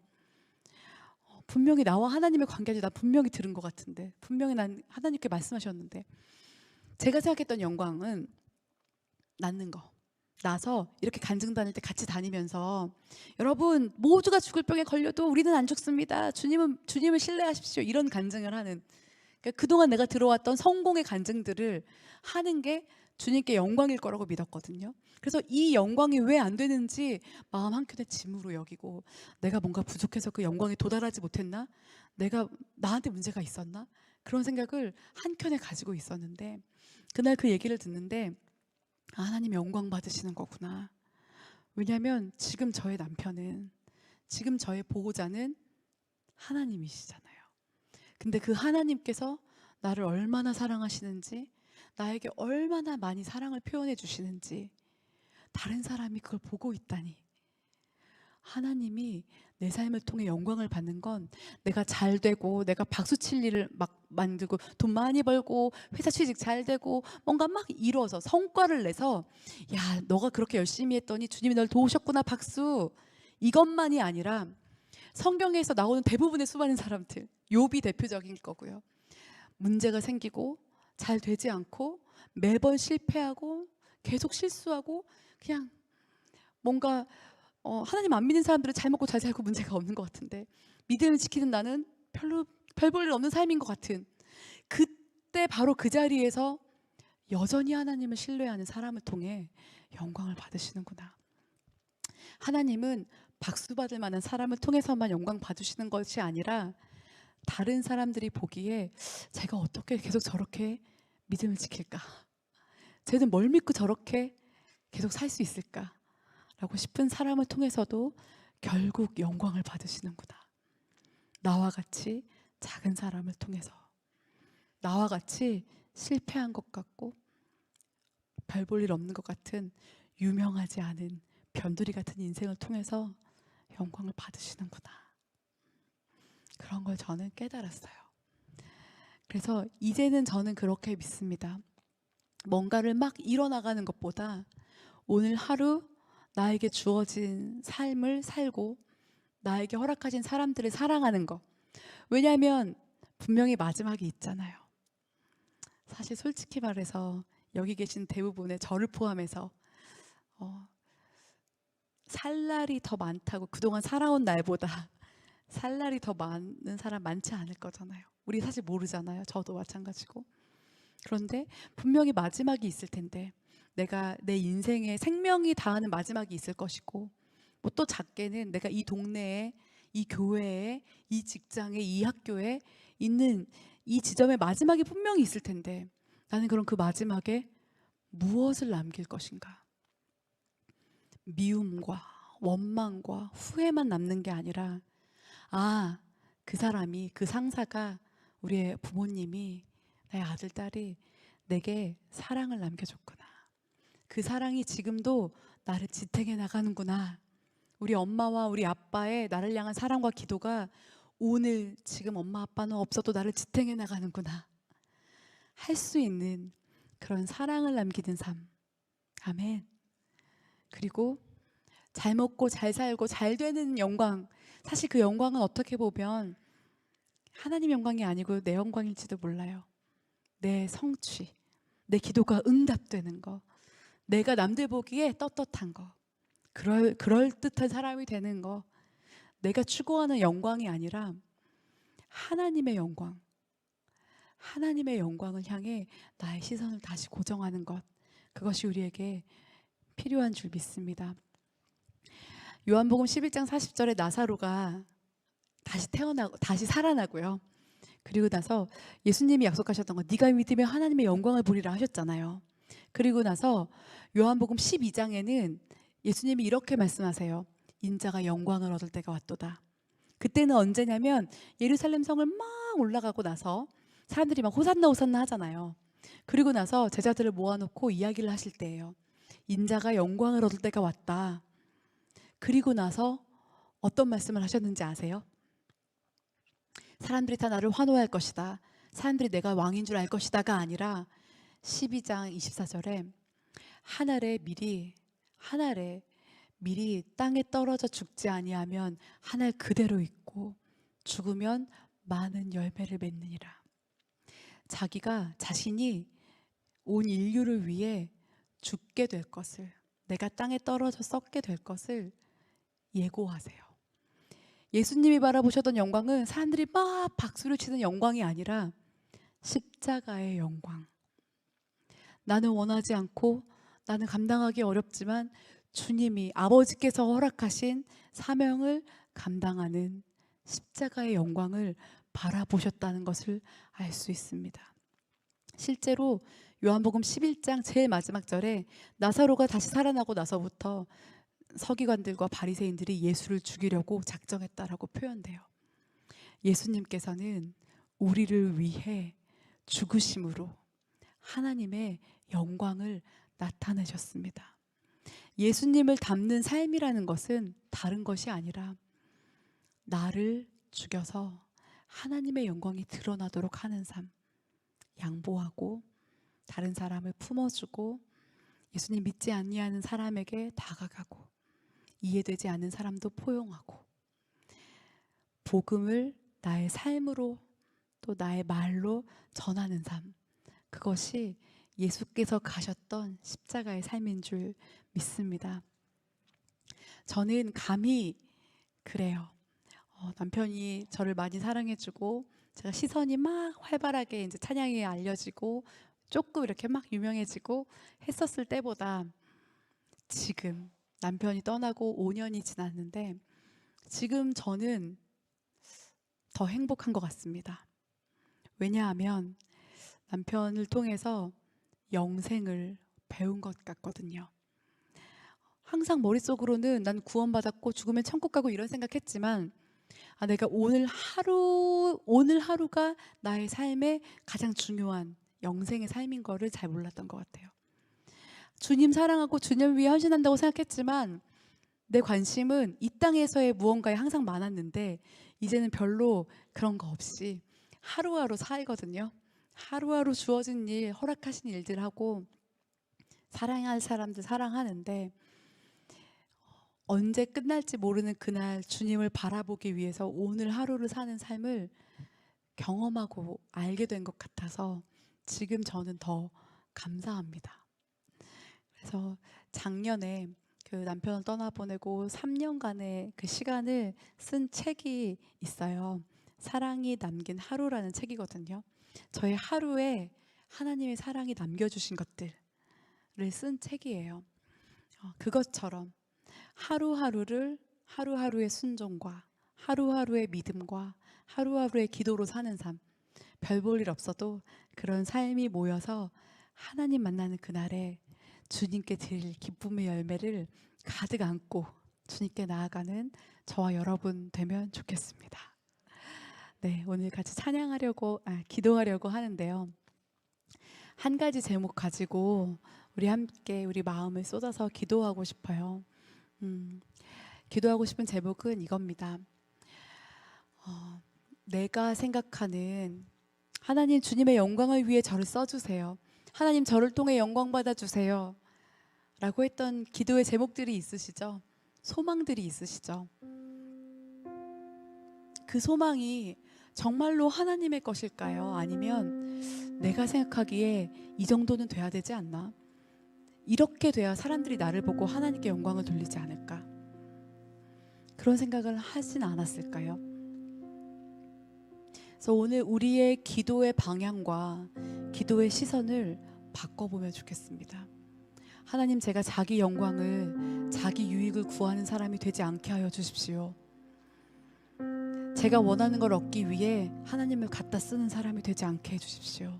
분명히 나와 하나님의 관계지 나 분명히 들은 것 같은데 분명히 난 하나님께 말씀하셨는데 제가 생각했던 영광은 낳는 거. 나서 이렇게 간증 다닐 때 같이 다니면서 여러분 모두가 죽을 병에 걸려도 우리는 안 죽습니다. 주님을 신뢰하십시오. 이런 간증을 하는 그러니까 그동안 내가 들어왔던 성공의 간증들을 하는 게 주님께 영광일 거라고 믿었거든요. 그래서 이 영광이 왜 안 되는지 마음 한켠에 짐으로 여기고 내가 뭔가 부족해서 그 영광에 도달하지 못했나? 내가 나한테 문제가 있었나? 그런 생각을 한켠에 가지고 있었는데 그날 그 얘기를 듣는데 아, 하나님 영광 받으시는 거구나. 왜냐하면 지금 저의 남편은 지금 저의 보호자는 하나님이시잖아요. 근데 그 하나님께서 나를 얼마나 사랑하시는지 나에게 얼마나 많이 사랑을 표현해 주시는지 다른 사람이 그걸 보고 있다니 하나님이 내 삶을 통해 영광을 받는 건 내가 잘 되고 내가 박수 칠 일을 막 만들고 돈 많이 벌고 회사 취직 잘 되고 뭔가 막 이루어서 성과를 내서 야 너가 그렇게 열심히 했더니 주님이 널 도우셨구나 박수 이것만이 아니라 성경에서 나오는 대부분의 수많은 사람들 욥이 대표적인 거고요. 문제가 생기고 잘 되지 않고 매번 실패하고 계속 실수하고 그냥 뭔가 하나님 안 믿는 사람들은 잘 먹고 잘 살고 문제가 없는 것 같은데 믿음을 지키는 나는 별로 별 볼 일 없는 삶인 것 같은 그때 바로 그 자리에서 여전히 하나님을 신뢰하는 사람을 통해 영광을 받으시는구나. 하나님은 박수 받을 만한 사람을 통해서만 영광 받으시는 것이 아니라 다른 사람들이 보기에 제가 어떻게 계속 저렇게 믿음을 지킬까? 쟤는 뭘 믿고 저렇게 계속 살 수 있을까? 라고 싶은 사람을 통해서도 결국 영광을 받으시는구나. 나와 같이 작은 사람을 통해서 나와 같이 실패한 것 같고 별 볼 일 없는 것 같은 유명하지 않은 변두리 같은 인생을 통해서 영광을 받으시는구나. 그런 걸 저는 깨달았어요. 그래서 이제는 저는 그렇게 믿습니다. 뭔가를 막 이뤄나가는 것보다 오늘 하루 나에게 주어진 삶을 살고 나에게 허락하신 사람들을 사랑하는 것. 왜냐하면 분명히 마지막이 있잖아요. 사실 솔직히 말해서 여기 계신 대부분의 저를 포함해서 살 날이 더 많다고 그동안 살아온 날보다 살 날이 더 많은 사람 많지 않을 거잖아요. 우리 사실 모르잖아요. 저도 마찬가지고. 그런데 분명히 마지막이 있을 텐데 내가 내 인생에 생명이 다하는 마지막이 있을 것이고 뭐 또 작게는 내가 이 동네에 이 교회에 이 직장에 이 학교에 있는 이 지점의 마지막이 분명히 있을 텐데 나는 그럼 그 마지막에 무엇을 남길 것인가? 미움과 원망과 후회만 남는 게 아니라 아, 그 사람이 그 상사가 우리의 부모님이 내 아들 딸이 내게 사랑을 남겨줬구나. 그 사랑이 지금도 나를 지탱해 나가는구나. 우리 엄마와 우리 아빠의 나를 향한 사랑과 기도가 오늘 지금 엄마 아빠는 없어도 나를 지탱해 나가는구나. 할 수 있는 그런 사랑을 남기는 삶. 아멘. 그리고 잘 먹고 잘 살고 잘 되는 영광. 사실 그 영광은 어떻게 보면 하나님 영광이 아니고 내 영광일지도 몰라요. 내 성취, 내 기도가 응답되는 거, 내가 남들 보기에 떳떳한 거, 그럴듯한 사람이 되는 거, 내가 추구하는 영광이 아니라 하나님의 영광, 하나님의 영광을 향해 나의 시선을 다시 고정하는 것, 그것이 우리에게 필요한 줄 믿습니다. 요한복음 11장 40절에 나사로가 다시 살아나고요. 그리고 나서 예수님이 약속하셨던 거, 네가 믿으면 하나님의 영광을 보리라 하셨잖아요. 그리고 나서 요한복음 12장에는 예수님이 이렇게 말씀하세요. 인자가 영광을 얻을 때가 왔도다. 그때는 언제냐면 예루살렘 성을 막 올라가고 나서 사람들이 막 호산나 호산나 하잖아요. 그리고 나서 제자들을 모아놓고 이야기를 하실 때예요. 인자가 영광을 얻을 때가 왔다. 그리고 나서 어떤 말씀을 하셨는지 아세요? 사람들이 다 나를 환호할 것이다. 사람들이 내가 왕인 줄 알 것이다가 아니라 12장 24절에 한 알의 밀이 땅에 떨어져 죽지 아니하면 한 알 그대로 있고 죽으면 많은 열매를 맺느니라. 자신이 온 인류를 위해 죽게 될 것을, 내가 땅에 떨어져 썩게 될 것을 예고하세요. 예수님이 바라보셨던 영광은 사람들이 막 박수를 치는 영광이 아니라 십자가의 영광. 나는 원하지 않고 나는 감당하기 어렵지만 주님이 아버지께서 허락하신 사명을 감당하는 십자가의 영광을 바라보셨다는 것을 알 수 있습니다. 실제로 요한복음 11장 제일 마지막 절에 나사로가 다시 살아나고 나서부터 서기관들과 바리새인들이 예수를 죽이려고 작정했다라고 표현돼요. 예수님께서는 우리를 위해 죽으심으로 하나님의 영광을 나타내셨습니다. 예수님을 닮는 삶이라는 것은 다른 것이 아니라 나를 죽여서 하나님의 영광이 드러나도록 하는 삶, 양보하고 다른 사람을 품어주고 예수님 믿지 아니하는 사람에게 다가가고 이해되지 않는 사람도 포용하고 복음을 나의 삶으로 또 나의 말로 전하는 삶, 그것이 예수께서 가셨던 십자가의 삶인 줄 믿습니다. 저는 감히 그래요. 남편이 저를 많이 사랑해주고 제가 시선이 막 활발하게 이제 찬양이 알려지고 조금 이렇게 막 유명해지고 했었을 때보다 지금 남편이 떠나고 5년이 지났는데 지금 저는 더 행복한 것 같습니다. 왜냐하면 남편을 통해서 영생을 배운 것 같거든요. 항상 머릿속으로는 난 구원받았고 죽으면 천국 가고 이런 생각했지만 내가 오늘 하루가 나의 삶의 가장 중요한 영생의 삶인 거를 잘 몰랐던 것 같아요. 주님 사랑하고 주님 위해 헌신한다고 생각했지만 내 관심은 이 땅에서의 무언가에 항상 많았는데 이제는 별로 그런 거 없이 하루하루 살거든요. 하루하루 주어진 일, 허락하신 일들 하고 사랑할 사람들 사랑하는데 언제 끝날지 모르는 그날 주님을 바라보기 위해서 오늘 하루를 사는 삶을 경험하고 알게 된 것 같아서 지금 저는 더 감사합니다. 그래서 작년에 그 남편을 떠나보내고 3년간의 그 시간을 쓴 책이 있어요. 사랑이 남긴 하루라는 책이거든요. 저의 하루에 하나님의 사랑이 남겨주신 것들을 쓴 책이에요. 그것처럼 하루하루의 순종과 하루하루의 믿음과 하루하루의 기도로 사는 삶, 별 볼 일 없어도 그런 삶이 모여서 하나님 만나는 그날에 주님께 드릴 기쁨의 열매를 가득 안고 주님께 나아가는 저와 여러분 되면 좋겠습니다. 네, 오늘 같이 기도하려고 하는데요. 한 가지 제목 가지고 우리 함께 우리 마음을 쏟아서 기도하고 싶어요. 기도하고 싶은 제목은 이겁니다. 내가 생각하는 하나님 주님의 영광을 위해 저를 써주세요. 하나님 저를 통해 영광 받아주세요. 라고 했던 기도의 제목들이 있으시죠? 소망들이 있으시죠? 그 소망이 정말로 하나님의 것일까요? 아니면 내가 생각하기에 이 정도는 돼야 되지 않나? 이렇게 돼야 사람들이 나를 보고 하나님께 영광을 돌리지 않을까? 그런 생각을 하진 않았을까요? 그래서 오늘 우리의 기도의 방향과 기도의 시선을 바꿔보면 좋겠습니다. 하나님, 제가 자기 영광을, 자기 유익을 구하는 사람이 되지 않게 하여 주십시오. 제가 원하는 걸 얻기 위해 하나님을 갖다 쓰는 사람이 되지 않게 해주십시오.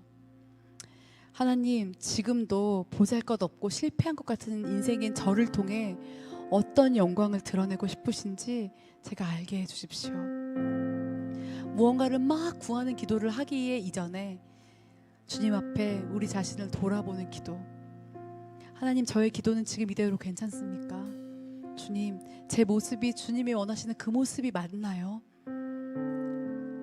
하나님, 지금도 보잘것없고 실패한 것 같은 인생인 저를 통해 어떤 영광을 드러내고 싶으신지 제가 알게 해주십시오. 무언가를 막 구하는 기도를 하기에 이전에 주님 앞에 우리 자신을 돌아보는 기도. 하나님, 저의 기도는 지금 이대로 괜찮습니까? 주님, 제 모습이 주님이 원하시는 그 모습이 맞나요?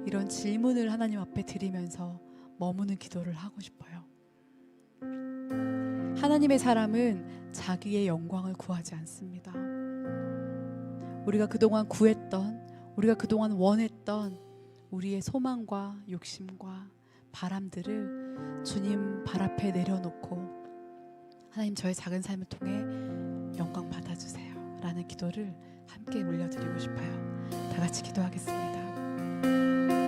이런 질문을 하나님 앞에 드리면서 머무는 기도를 하고 싶어요. 하나님의 사람은 자기의 영광을 구하지 않습니다. 우리가 그동안 구했던, 우리가 그동안 원했던 우리의 소망과 욕심과 바람들을 주님 발 앞에 내려놓고 하나님, 저의 작은 삶을 통해 영광 받아주세요 라는 기도를 함께 올려드리고 싶어요. 다 같이 기도하겠습니다.